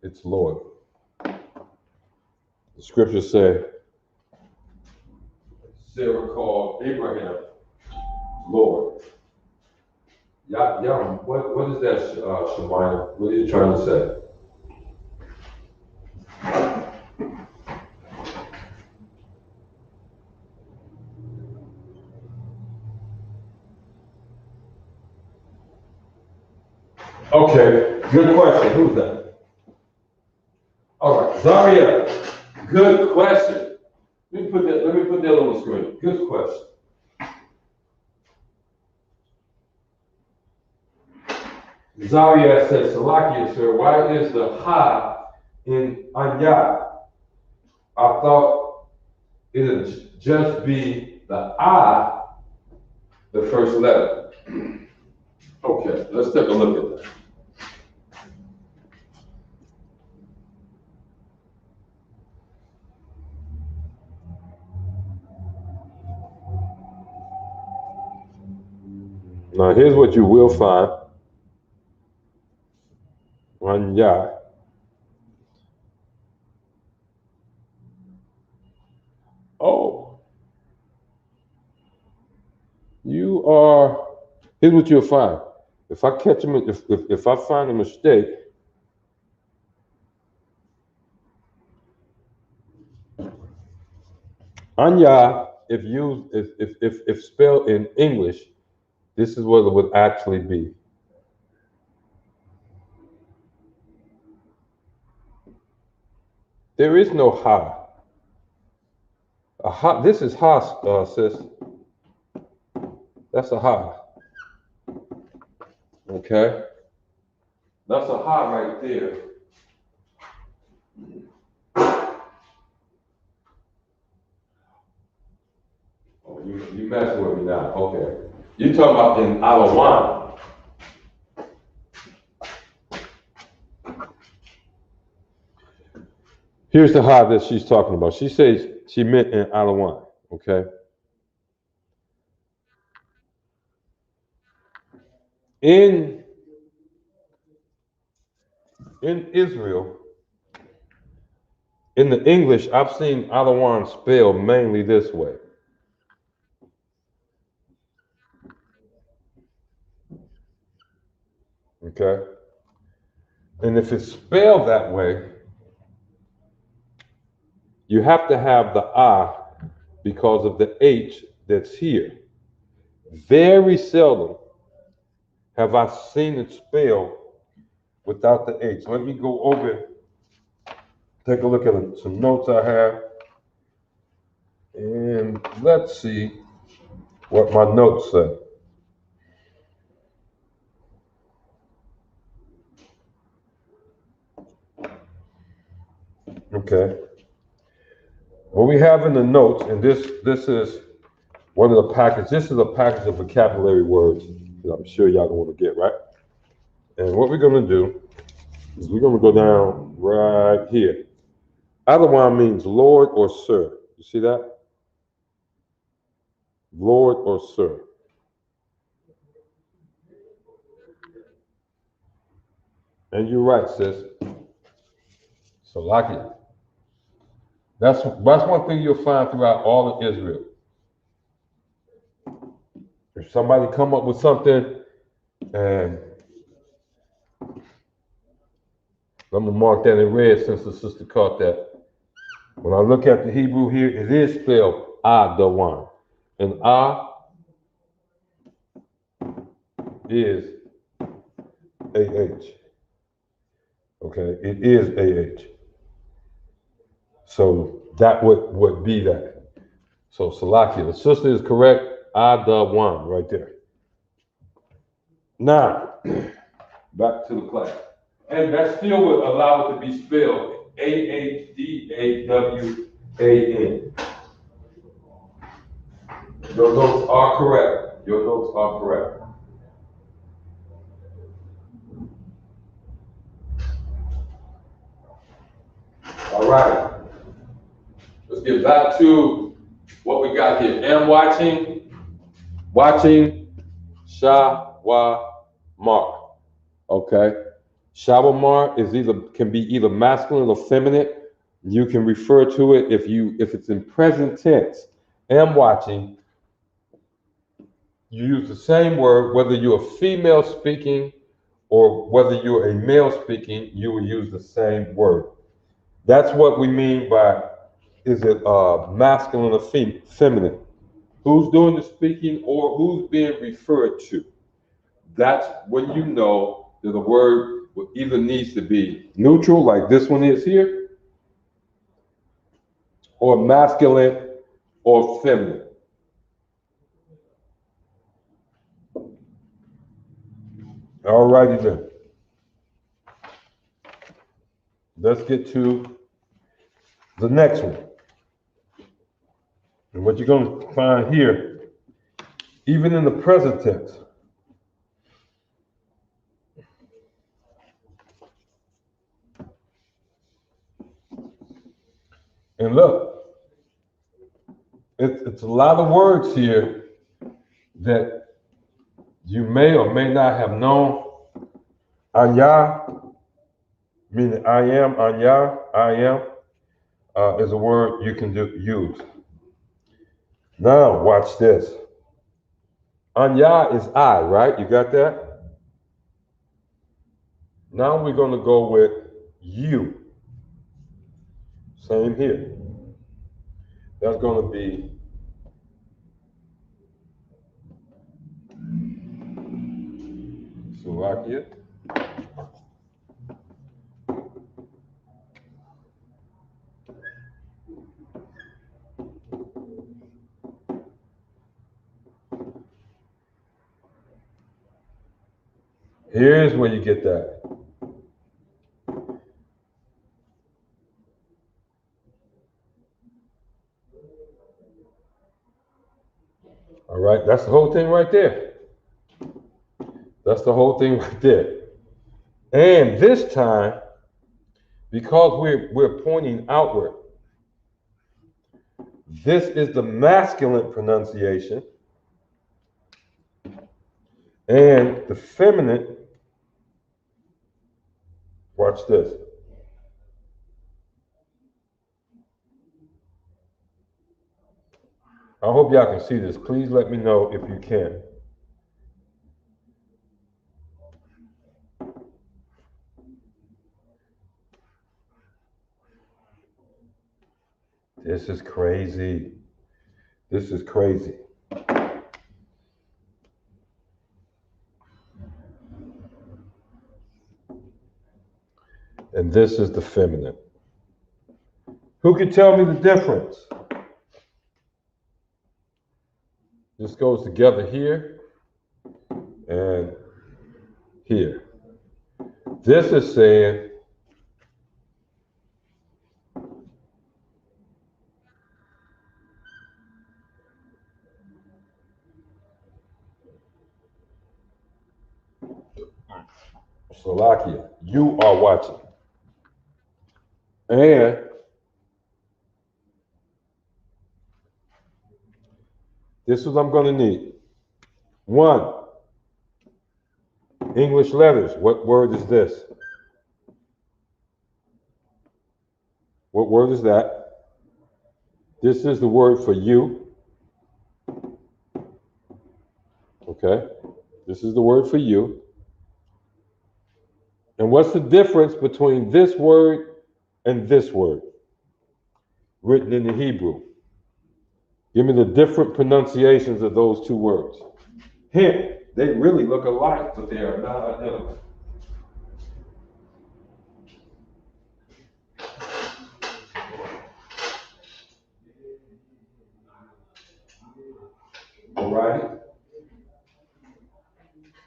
It's Lord. The scriptures say, Sarah called Abraham Lord. Yeah, what is that, Shemaya? What are you trying to say? Okay, good question. Who's that? All right, Zaria. Good question. Let me put that on the screen. Good question. Zaria says, Salakia, sir, why is the ha in Anya? I thought it'd just be the I, the first letter. Okay, let's take a look at that. Now here's what you will find. Anya. Oh. Here's what you'll find. If I catch him, if I find a mistake, Anya, if spelled in English, this is what it would actually be. There is no ha. A ha. This is ha, sis. That's a ha. Okay. That's a ha right there. Oh, you messing with me now. Okay. You talking about in La-Sha-Wan. Here's the ha that she's talking about. She says she meant in La-Sha-Wan. Okay. In Israel, in the English, I've seen La-Sha-Wan spelled mainly this way. Okay. And if it's spelled that way, you have to have the ah because of the H that's here. Very seldom have I seen it spelled without the H. Let me go over, take a look at some notes I have, and let's see what my notes say. Okay. What we have in the notes, and this is one of the packets. This is a package of vocabulary words that I'm sure y'all don't want to get, right? And what we're going to do is we're going to go down right here. La-Sha-Wan means Lord or Sir. You see that? Lord or Sir. And you're right, sis. So like it. That's one thing you'll find throughout all of Israel. If somebody come up with something, and I'm gonna mark that in red since the sister caught that. When I look at the Hebrew here, it is spelled La-Sha-Wan. And is AH. Okay, it is AH. So that would be that. So Salakia, the sister is correct. La-Sha-Wan right there. Now, back to the class. And that still would allow it to be spelled A-H-D-A-W-A-N. Your notes are correct. Your notes are correct. All right. Let's get back to what we got here. Am watching, Sha-Wa-Mar. Okay. Sha-Wa-Mar can be either masculine or feminine. You can refer to it if it's in present tense. Am watching. You use the same word, whether you're a female speaking or whether you're a male speaking, you will use the same word. That's what we mean by, is it masculine or feminine? Who's doing the speaking or who's being referred to? That's when you know that the word either needs to be neutral, like this one is here, or masculine or feminine. All righty then. Let's get to the next one. And what you're going to find here, even in the present tense, and look, it's a lot of words here that you may or may not have known. Anya, meaning I am, Anya, I am, is a word you can use. Now, watch this. Anya is I, right? You got that? Now we're going to go with you. Same here. That's going to be Slovakia. Here's where you get that. All right, that's the whole thing right there. That's the whole thing right there. And this time, because we're pointing outward, this is the masculine pronunciation, and the feminine, watch this. I hope y'all can see this. Please let me know if you can. This is crazy. This is crazy. And this is the feminine. Who can tell me the difference? This goes together here and here. This is saying Slovakia, you are watching. And this is what I'm going to need. 1, English letters. What word is this? What word is that? This is the word for you. Okay. This is the word for you. And what's the difference between this word and this word written in the Hebrew? Give me the different pronunciations of those two words. Hint, they really look alike, but they are not identical. All right.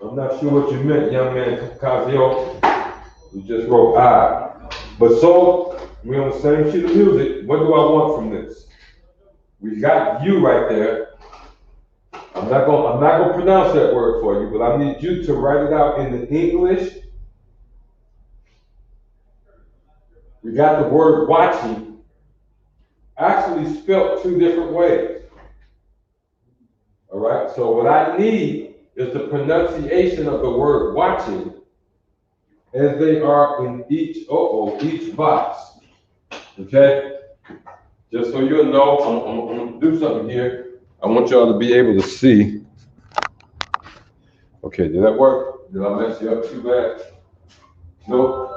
I'm not sure what you meant, young man Kazio. You just wrote I. But so, we're on the same sheet of music. What do I want from this? We got you right there. I'm not gonna pronounce that word for you, but I need you to write it out in the English. We got the word watching actually spelt 2 different ways. All right, so what I need is the pronunciation of the word watching as they are in each box. Okay? Just so you'll know, I'm gonna do something here. I want y'all to be able to see. Okay, did that work? Did I mess you up too bad? Nope.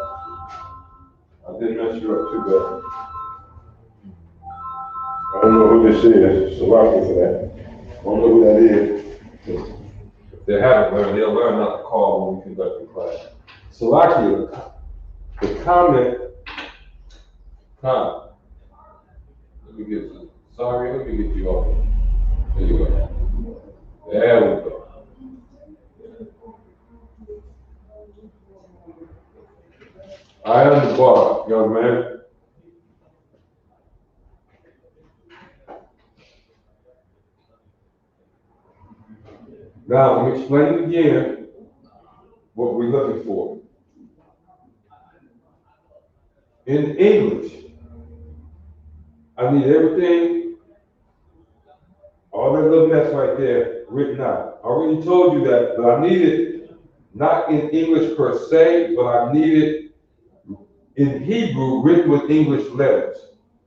I didn't mess you up too bad. I don't know who this is, so welcome for that. I don't know who that is. If they haven't learned, they'll learn not to call when we conduct the class. Slovakia, the comment, let me get you. Sorry, let me get you off. There you go. There we go. I am the bar, young man. Now, let me explain again what we're looking for. In English, I need everything, all that little mess right there, written out. I already told you that, but I need it not in English per se, but I need it in Hebrew written with English letters,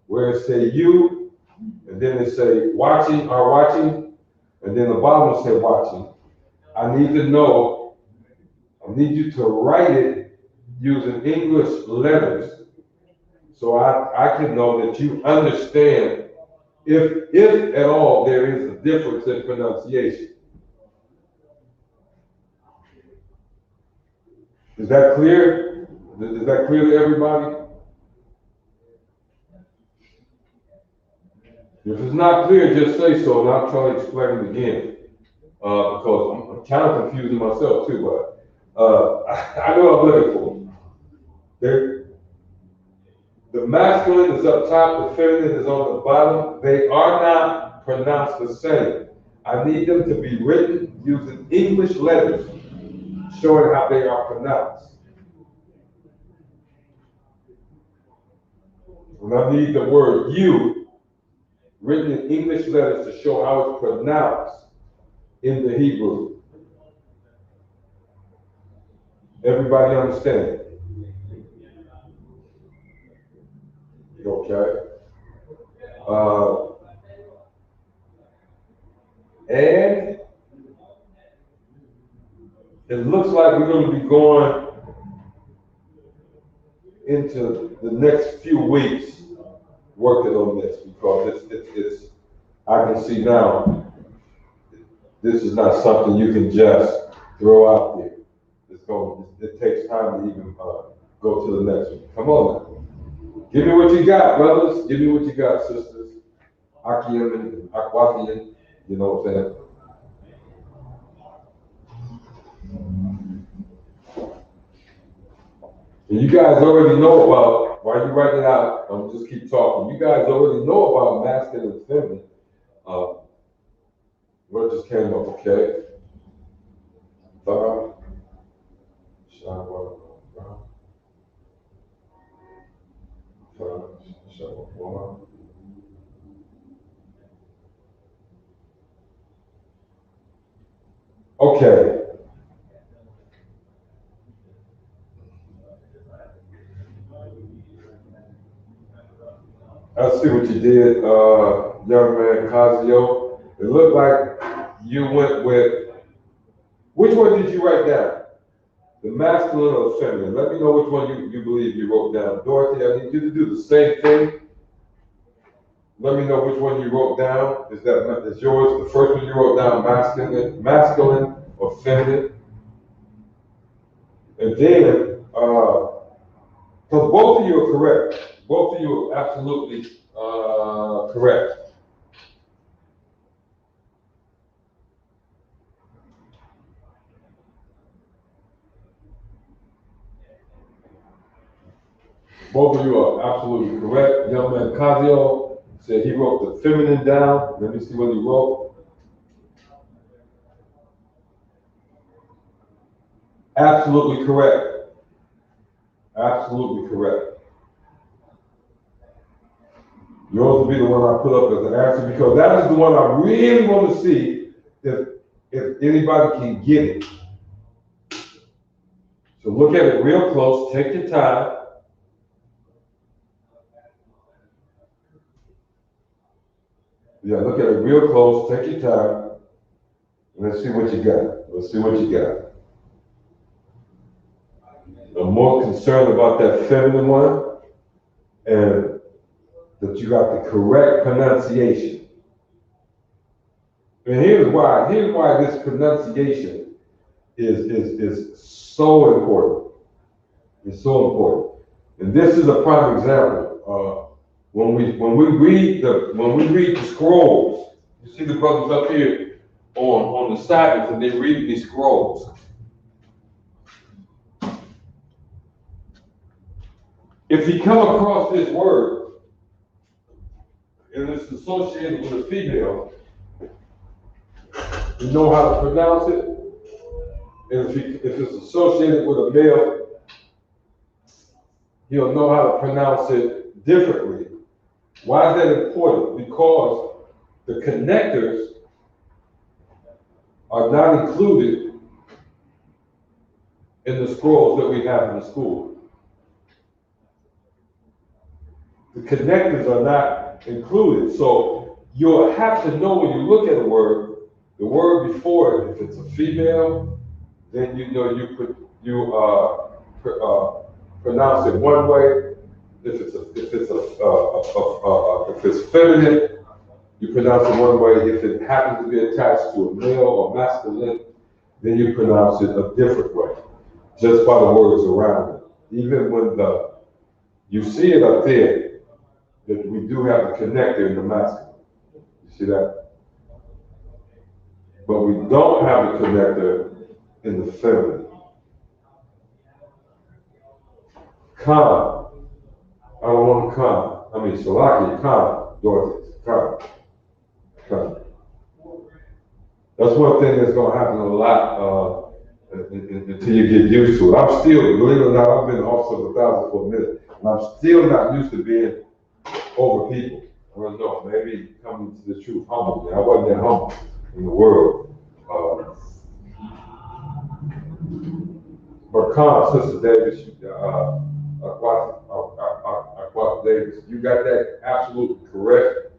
where it say you, and then it say watching, are watching, and then the bottom will say watching. I need to know, I need you to write it using English letters so I can know that you understand if at all there is a difference in pronunciation. Is that clear? Is that clear to everybody? If it's not clear, just say so, and I'll try to explain it again. Because I'm kind of confusing myself too, but I know I'm looking for. The masculine is up top, the feminine is on the bottom. They are not pronounced the same. I need them to be written using English letters, showing how they are pronounced. And I need the word you written in English letters to show how it's pronounced in the Hebrew. Everybody understand? Okay. And it looks like we're going to be going into the next few weeks working on this, because it's I can see now this is not something you can just throw out there. It takes time to even go to the next one. Come on now. Give me what you got, brothers. Give me what you got, sisters. Akim and Akwafian, you know what I'm saying? And you guys already know about, while you write it out, I'm just keep talking. You guys already know about masculine and feminine. What just came up, okay? Okay. I see what you did, young man Casio. It looked like you went with, which one did you write down? The masculine or the feminine? Let me know which one you believe you wrote down. Dorothy, I need you to do the same thing. Let me know which one you wrote down. Is yours the first one you wrote down masculine or feminine? And then, because both of you are correct. Both of you are absolutely correct. Both of you are absolutely correct. Young man Casio said he wrote the feminine down. Let me see what he wrote. Absolutely correct. Absolutely correct. Yours will be the one I put up as an answer, because that is the one I really want to see if anybody can get it. So look at it real close. Take your time. Yeah, look at it real close. Take your time. Let's see what you got. Let's see what you got. I'm more concerned about that feminine one, and that you got the correct pronunciation. And here's why this pronunciation is so important. It's so important. And this is a prime example. When we read the scrolls, you see the brothers up here on the Sabbath, and they read these scrolls. If you come across this word and it's associated with a female, you know how to pronounce it. And if it's associated with a male, he'll know how to pronounce it differently. Why is that important? Because the connectors are not included in the scrolls that we have in the school. The connectors are not included. So you'll have to know when you look at a word, the word before it, if it's a female, then you know you pronounce it one way. If it's feminine, you pronounce it one way. If it happens to be attached to a male or masculine, then you pronounce it a different way, just by the words around it. Even when you see it up there, that we do have the connector in the masculine. You see that? But we don't have the connector in the feminine. Khan. I don't want Khan. I mean, Salaki, Khan, Dorothy, Khan. That's one thing that's going to happen a lot until you get used to it. I'm still, believe it or not, I've been an officer of 1,000 for a minute, and I'm still not used to being over people. I don't know, maybe coming to the truth humbly. I wasn't that humble in the world. But Khan, Sister Davis, Davis, you got that absolutely correct.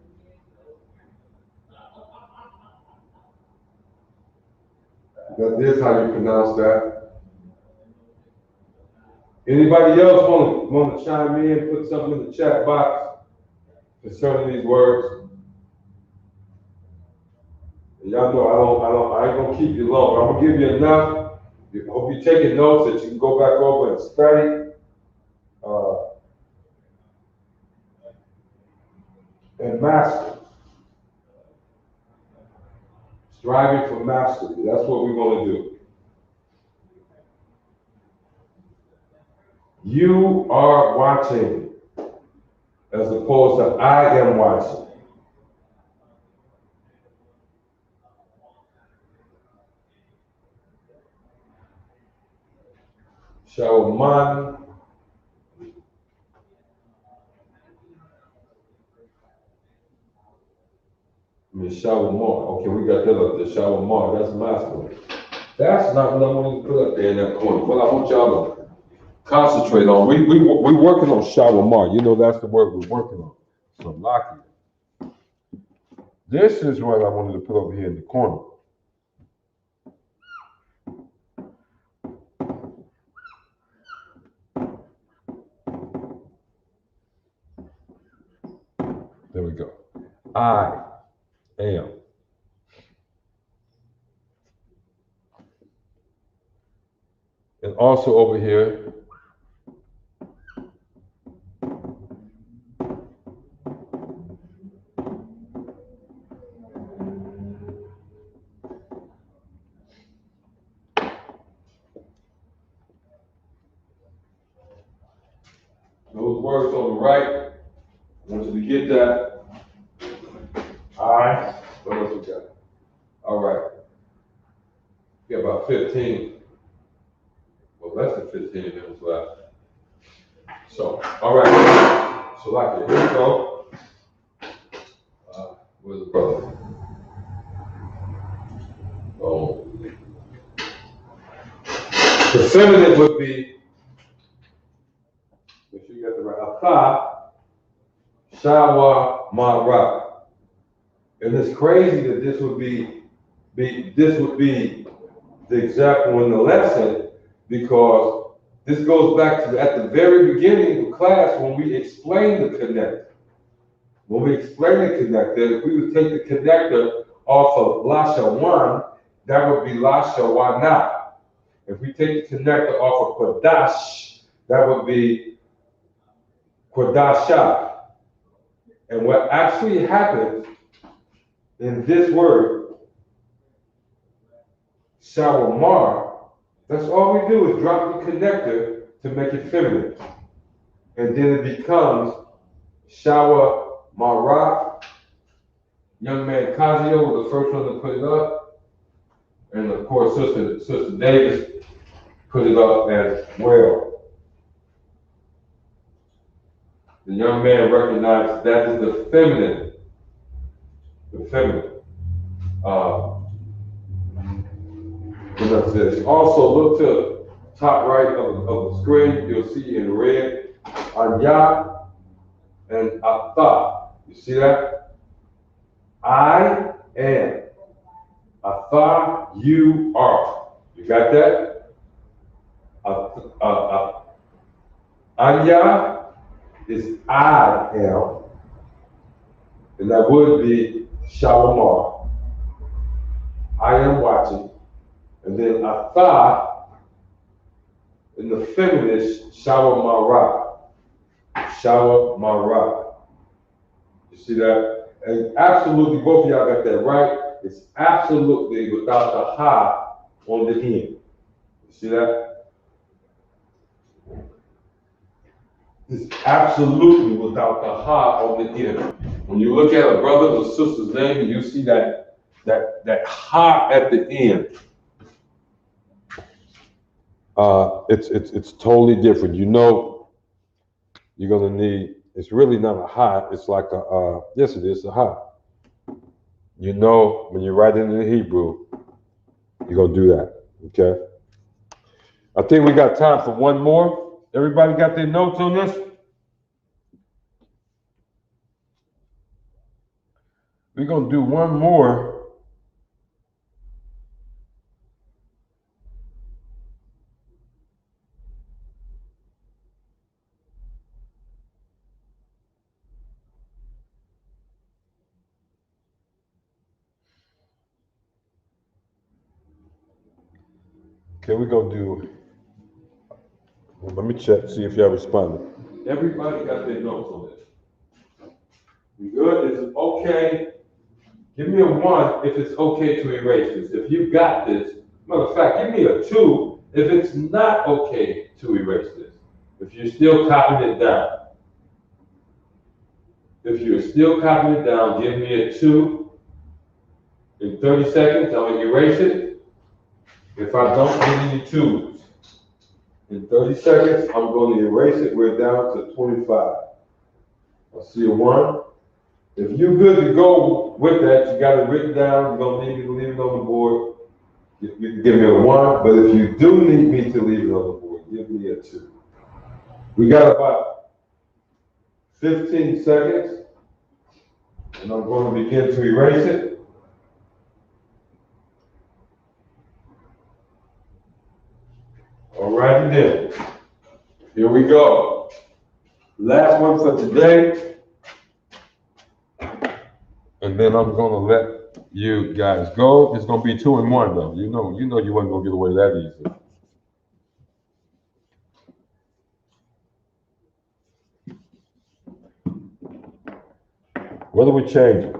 That is how you pronounce that. Anybody else want to chime in, put something in the chat box concerning these words? And y'all know I ain't gonna keep you long. I'm gonna give you enough. I hope you're taking notes that you can go back over and study. And master. Striving for mastery. That's what we're going to do. You are watching as opposed to I am watching. La-Sha-Wan. La-Sha-Wan. Okay, we got that up there. La-Sha-Wan. That's masculine. That's not what I wanted to put up there in that corner. What I want y'all to concentrate on. We're working on La-Sha-Wan. You know that's the word we're working on. So lock it. This is what I wanted to put over here in the corner. There we go. I am. And also over here, those words on the right, I want you to get that. I, what else we got? All right. We got about 15, well, less than 15 minutes left. So, all right. So, like it, here we go. Where's the brother? Oh. The feminine would be, make sure you got the right, Ata, Shawa, Mara. And it's crazy that this would be the example in the lesson, because this goes back to at the very beginning of class when we explain the connector. When we explain the connector, if we would take the connector off of La-Sha-Wan, that would be La-Sha-Wana. If we take the connector off of Kodash, that would be Kodasha. And what actually happens in this word, Shawamar, that's all we do is drop the connector to make it feminine. And then it becomes Shawa Mara. Young man Kazio was the first one to put it up. And of course, Sister Davis put it up as well. The young man recognized that is the feminine. The feminine. Also, look to the top right of the screen. You'll see in red, Anya and Atha. You see that? I am. Atha, you are. You got that? Anya is I am, and that would be Sha-Wan. I am watching. And then Ata in the feminist Shawamara. Shawamara. You see that? And absolutely, both of y'all got that right. It's absolutely without the ha on the end. You see that? It's absolutely without the ha on the end. When you look at a brother's or sister's name and you see that ha at the end, it's totally different. You know, you're gonna need. It's really not a ha. It's like a yes, it is a ha. You know, when you write it in the Hebrew, you're gonna do that. Okay. I think we got time for one more. Everybody got their notes on this? We're gonna do one more. Okay, we're gonna do. Well, let me check, see if y'all responded. Everybody got their notes on this. You good? Is it okay? Give me a 1 if it's okay to erase this. If you got this, matter of fact, give me a 2 if it's not okay to erase this. If you're still copying it down. If you're still copying it down, give me a 2. In 30 seconds, I'm gonna erase it. If I don't get any 2s, in 30 seconds, I'm going to erase it. We're down to 25. I see a 1. If you're good to go with that, you got it written down, you don't need me to leave it on the board, you can give me a 1. But if you do need me to leave it on the board, give me a 2. We got about 15 seconds, and I'm going to begin to erase it. All righty then. Here we go. Last one for today. And then I'm gonna let you guys go. It's gonna be 2 and 1 though. You know you wasn't gonna get away that easy. What are we changing?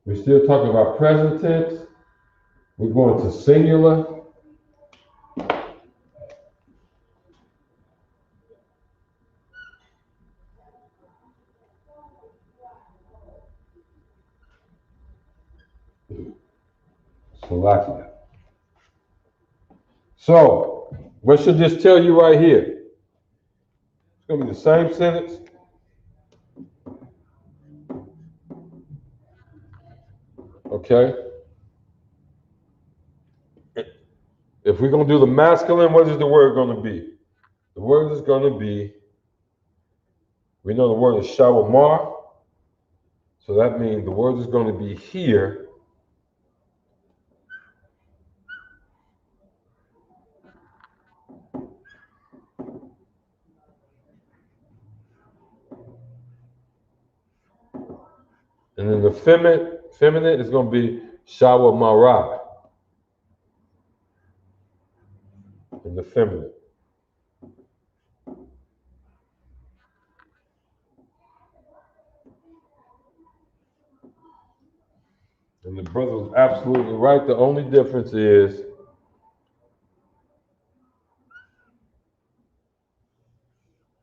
We're still talking about present tense. We're going to singular. Slovakia. So, what should this tell you right here? It's gonna be the same sentence. Okay. If we're gonna do the masculine, what is the word gonna be? The word is gonna be, we know the word is shawamar. So that means the word is gonna be here. And then the feminine is going to be shawamara. In the feminine. And the brother was absolutely right. The only difference is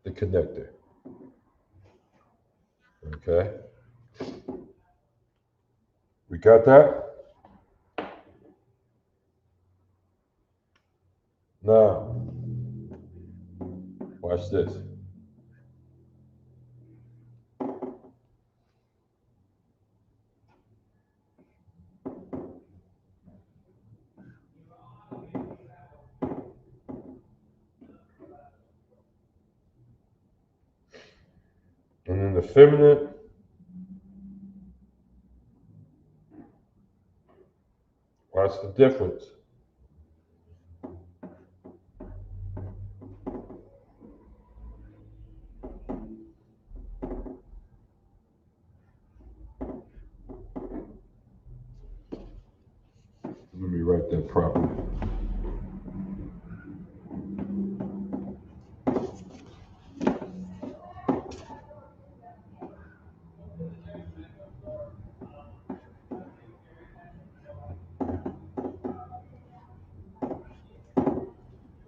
the connector. Okay. We got that? Now, watch this. And then the feminine, watch the difference. that properly.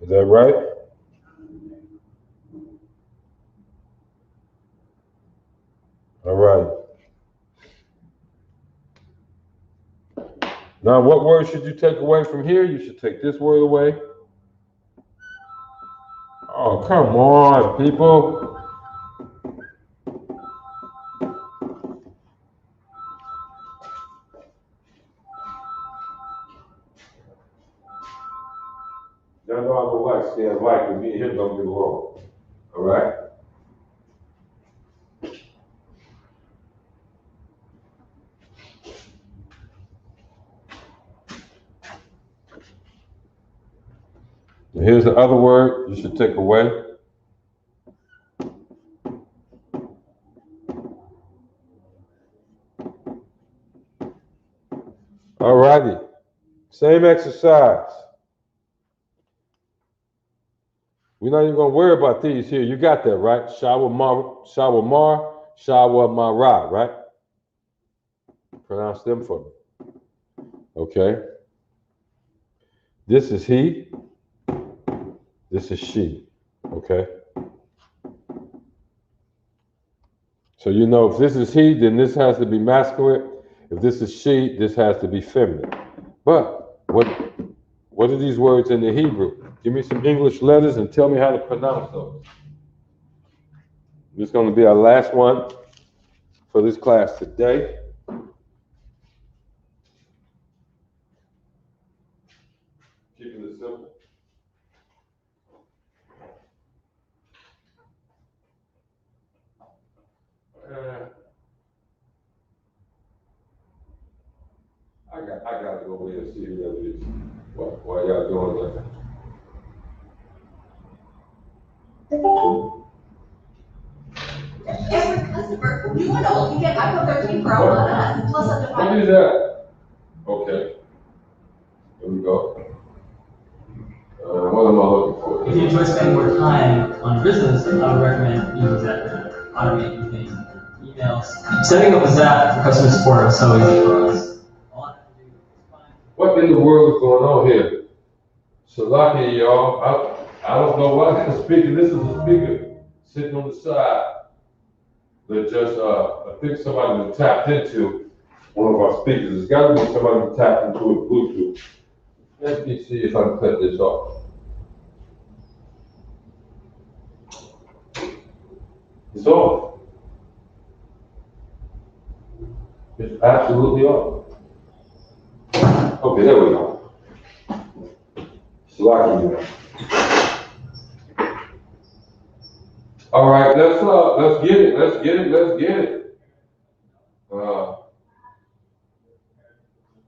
Is that right? All right. Now, what word should you take away from here? You should take this word away. Oh, come on, people. Y'all know I don't like staying like with me and him don't get along. All right? And here's the other word you should take away. All righty. Same exercise. We're not even going to worry about these here. You got that, right? Shawamar, Shawamara, right? Pronounce them for me. Okay. This is he. This is she. Okay. So you know if this is he, then this has to be masculine. If this is she, this has to be feminine. But what are these words in the Hebrew? Give me some English letters and tell me how to pronounce those. This is going to be our last one for this class today. Keeping it simple. I got to go over here and see who that is. Why y'all doing that? Every customer, new and old, you get iPhone 13 Pro on us, plus up to What 5. is that? Okay. Here we go. What am I looking for? If you enjoy spending more time on business, I would recommend using that to automate things, emails. Setting up a Zap for customer support is so easy for us. All I have to do is find. What in the world is going on here? Salaki, y'all. I don't know why the speaker. This is a speaker sitting on the side that just I think somebody was tapped into one of our speakers. It's got to be somebody who tapped into it Bluetooth. Let me see if I can cut this off. It's off. It's absolutely off. Okay, there we go. Salaki. All right, let's get it.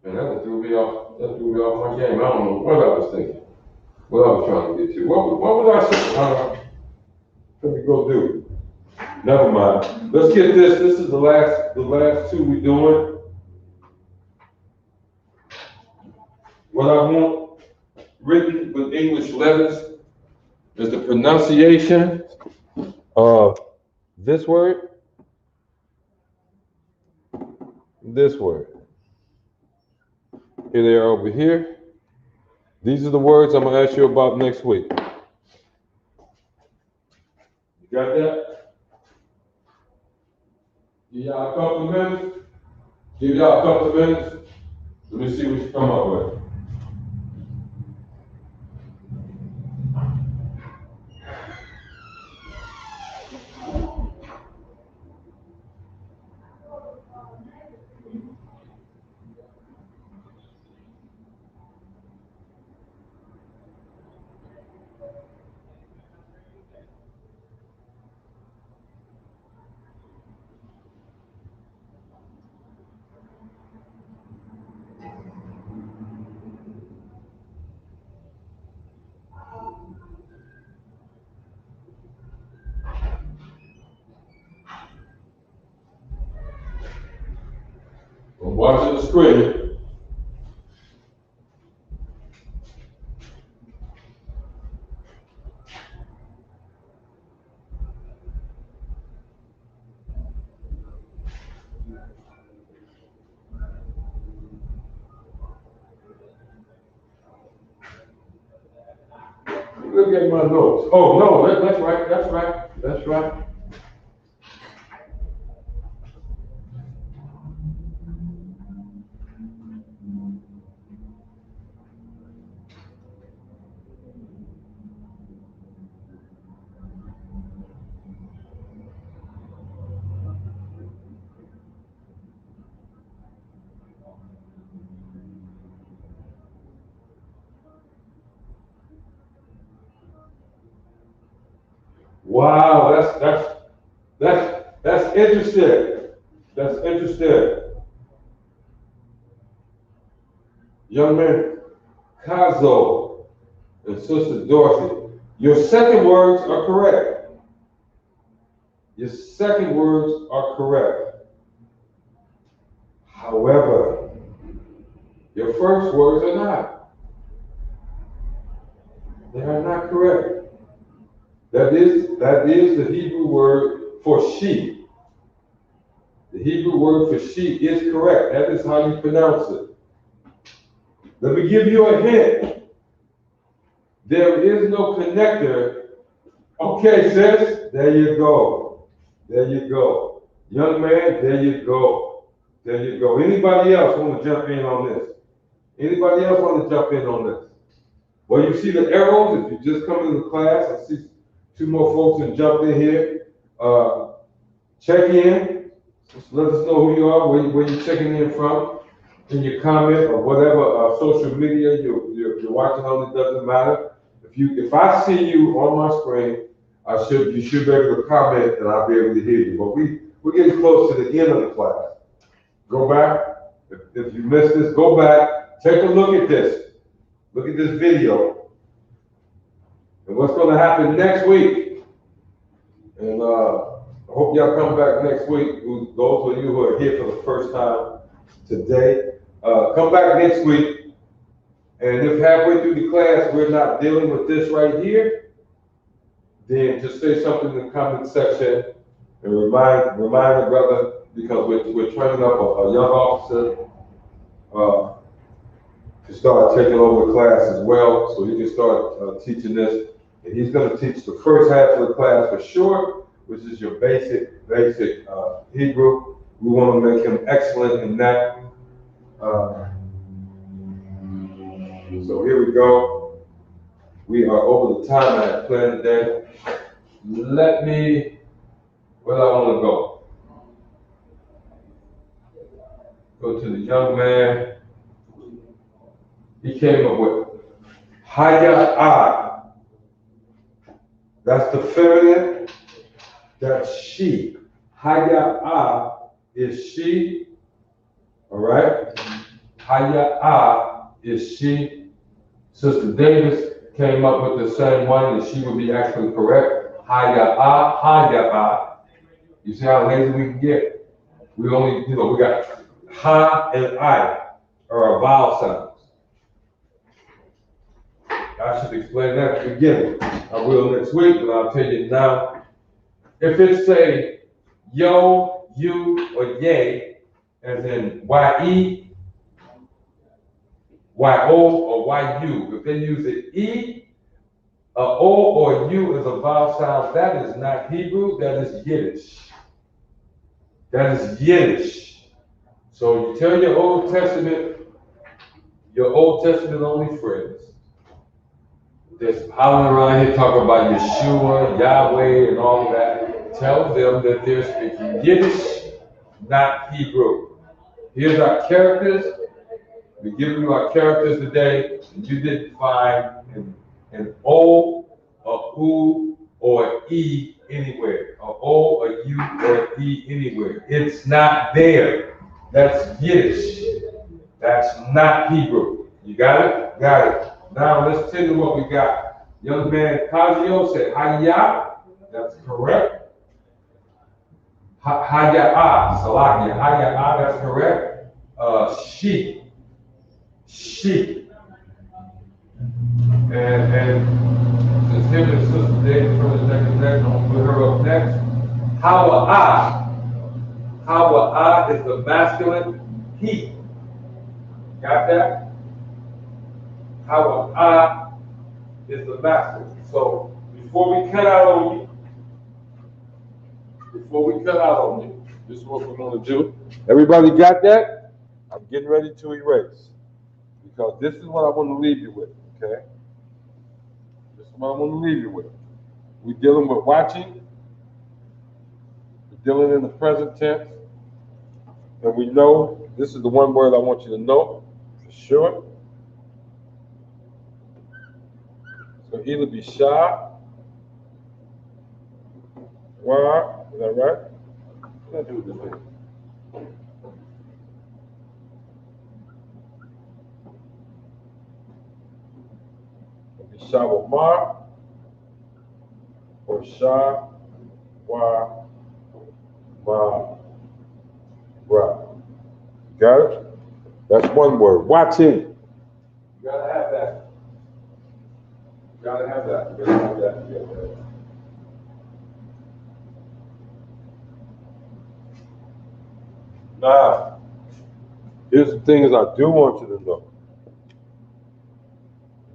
Man, that threw me off. That threw me off my game. I don't know what I was thinking. What I was trying to get to. What was I saying? Let me go do it. Never mind. Let's get this. This is the last two we're doing. What I want written with English letters is the pronunciation of this word, this word. Here they are over here. These are the words I'm going to ask you about next week. You got that? Give y'all a couple of minutes. Let me see what you come up with. I'm watching the screen. Look at my notes. Oh, no, that's right, that's right, that's right. Wow, that's interesting. That's interesting. Young man, Kazo and Sister Dorothy, your second words are correct. Your second words are correct. However, your first words are not. They are not correct. That is the Hebrew word for she. The Hebrew word for she is correct. That is how you pronounce it. Let me give you a hint. There is no connector. Okay, sis, there you go. There you go. Young man, there you go. There you go. Anybody else want to jump in on this? Anybody else want to jump in on this? Well, you see the arrows. If you just come into the class, I see two more folks that jumped in here. Check in. Just let us know who you are, where you're checking in from. In your comment or whatever social media you're watching on, it doesn't matter. If I see you on my screen, you should be able to comment and I'll be able to hear you. But we're getting close to the end of the class. Go back. If you missed this, go back. Take a look at this. Look at this video. And what's going to happen next week. And I hope y'all come back next week. Those of you who are here for the first time today, come back next week. And if halfway through the class we're not dealing with this right here, then just say something in the comment section and remind the brother, because we're training up a young officer to start taking over the class as well, so he can start teaching this. And he's going to teach the first half of the class for sure, which is your basic Hebrew. We want to make him excellent in that. So here we go. We are over the time I had planned today. Where do I want to go? Go to the young man. He came up with Haya'ah. That's the feminine. That's she. Haya'ah is she. All right? Haya'ah is she. Sister Davis came up with the same one, and she would be actually correct. Haya'ah, Haya'ah. You see how lazy we can get? We only, we got ha and I are our vowel sounds. I should explain that at the beginning. I will next week, but I'll tell you now. If it's say yo, you, or yay, as in Y-E, Y-O, or Y-U, if they use an E, a O, or a U as a vowel sound, that is not Hebrew, that is Yiddish. That is Yiddish. So you tell your Old Testament only friends that's hollering around here talking about Yeshua, Yahweh, and all of that, tell them that they're speaking Yiddish, not Hebrew. Here's our characters. We're giving you our characters today, and you didn't find an O, a U, or an E anywhere. A O, a U, or an E anywhere. It's not there. That's Yiddish. That's not Hebrew. You got it? Got it. Now let's tell you what we got. Young man Kazio said Hayya. That's correct. Haya'ah, Salakia. Haya'ah, that's correct. She. And since him and Sister David from the next, I'm going to put her up next. Hawa'ah is the masculine he. Got that? Hawa'ah is the masculine. So before we cut out on you, this is what we're going to do. Everybody got that? I'm getting ready to erase. Because this is what I want to leave you with, okay? This is what I want to leave you with. We're dealing with watching. We're dealing in the present tense. And we know, this is the one word I want you to know for sure. So either be shy, wa, is that right? What did I do with this thing? Be shy with ma, or shy, wa, ma, ra. Got it? That's one word. Watching. You gotta have that. You gotta have that. You gotta have that. You gotta have that. Now, here's the things I do want you to know.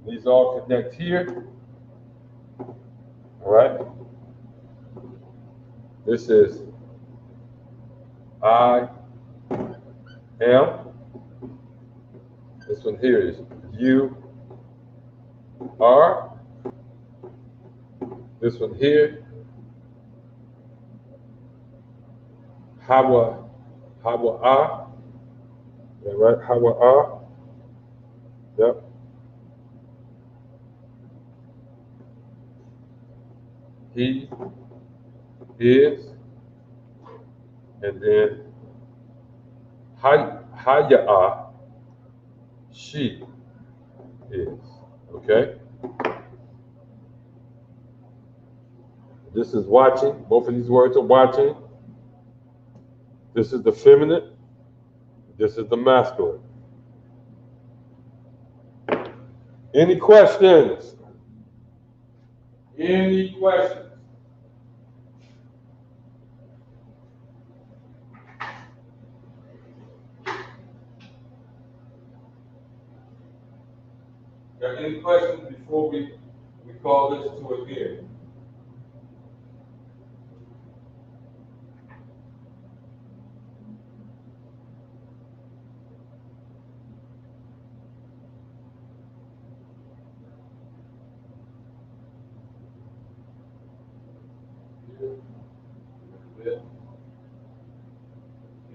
These all connect here. All right? This is I am. This one here is you are. This one here, hawa I. Is that right? Hawa I. Yep. He is. And then Haya, she is. Okay? This is watching. Both of these words are watching. This is the feminine. This is the masculine. Any questions? Any questions? Got any questions before we call this to a end?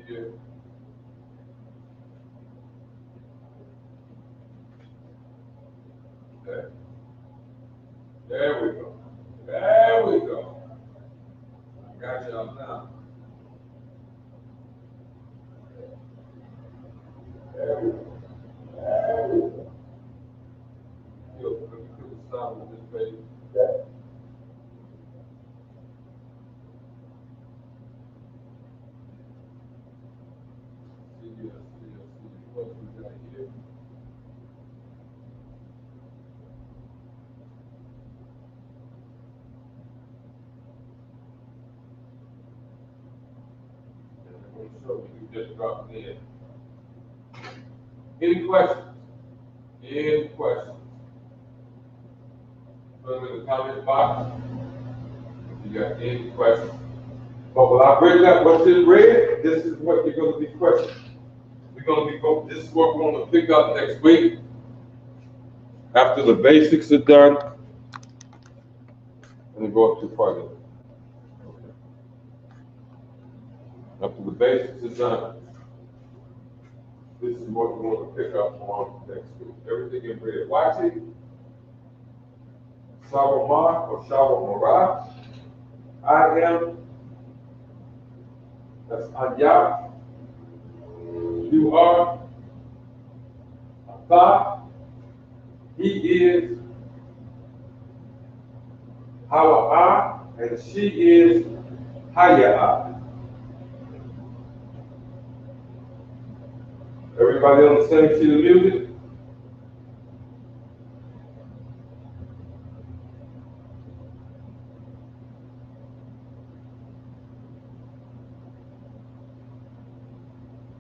Here. Okay. There we go. There we go. I got y'all now. There we go. There we go. Yo, let me put the sound on this page. Yeah. See. What we got here? So you just drop it in. Any questions? Any questions? Put them in the comment box if you got any questions. But when I bring up what's in red, this is what you're going to be questioning. We're going to be going. This is what we're going to pick up next week. After the basics are done, and then go up to part of it. Okay. After the basics are done, this is what we're going to pick up on next week. Everything in red. Watching, Shawama or Shawamara. I am. That's Anya. You are. Ata. He is. Hawa'a. And she is Haya'a. Everybody on the same sheet of music?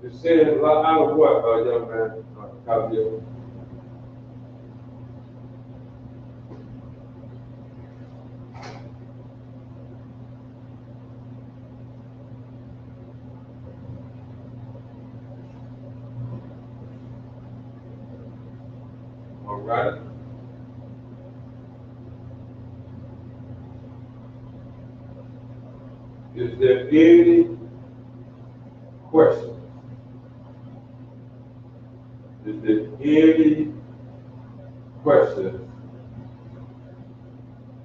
You're saying a lot out of what, young man? Caballero? All right. Is there any questions? Is there any questions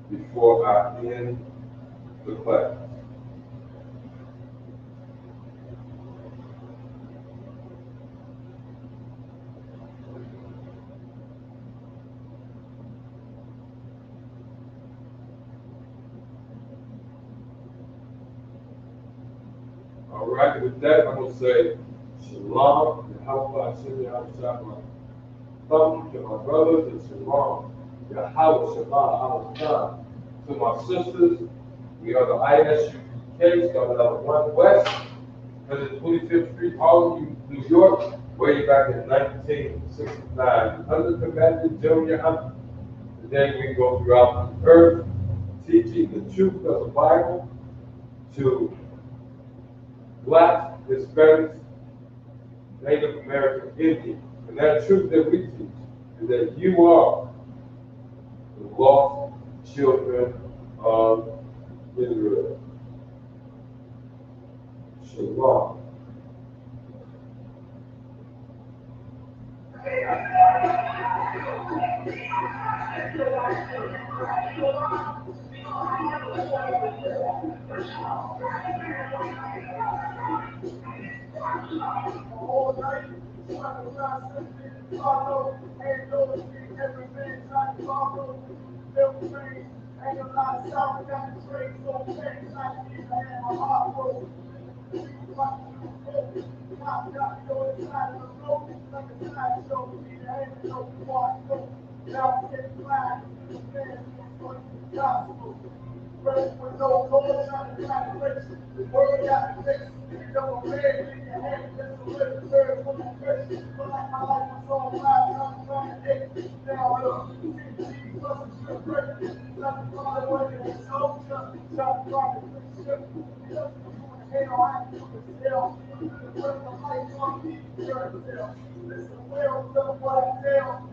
before I end the class? All right, with that, I'm going to say shalom, and how Hashem Yahweh. Come to my brothers and shalom, Yahweh Shabbat Al-Tan. To my sisters, we are the ISUPK, started out of 1 West, 125th Street, Harlem, New York, way back in 1969, under Commander Junior Hunter. Today we go throughout the earth, teaching the truth of the Bible to Black, Hispanics, Native American, Indian. And that truth that we teach is that you are the lost children of Israel. Shalom. All night, trying to find something to follow. Ain't no street, every man trying to follow. Little train, ain't a lot of sound, got the train so fast, I need to have my heart broke. Got to go inside of the road, like a side show, need to have no part, no. Now I'm getting flying, man, for the gospel. First with no gold, trying to try to fix it. The word got to fix it. You know, a man in your head, that's a little bird from the fish. But like my life was on fire, I'm trying to hit. Now look, see, plus it's your birthday. Nothing far away, it's so tough. Trying to find a good ship. Just before the hell, I ain't doing hell. The rest of life on me, you're a tell. Listen, well, know what I tell.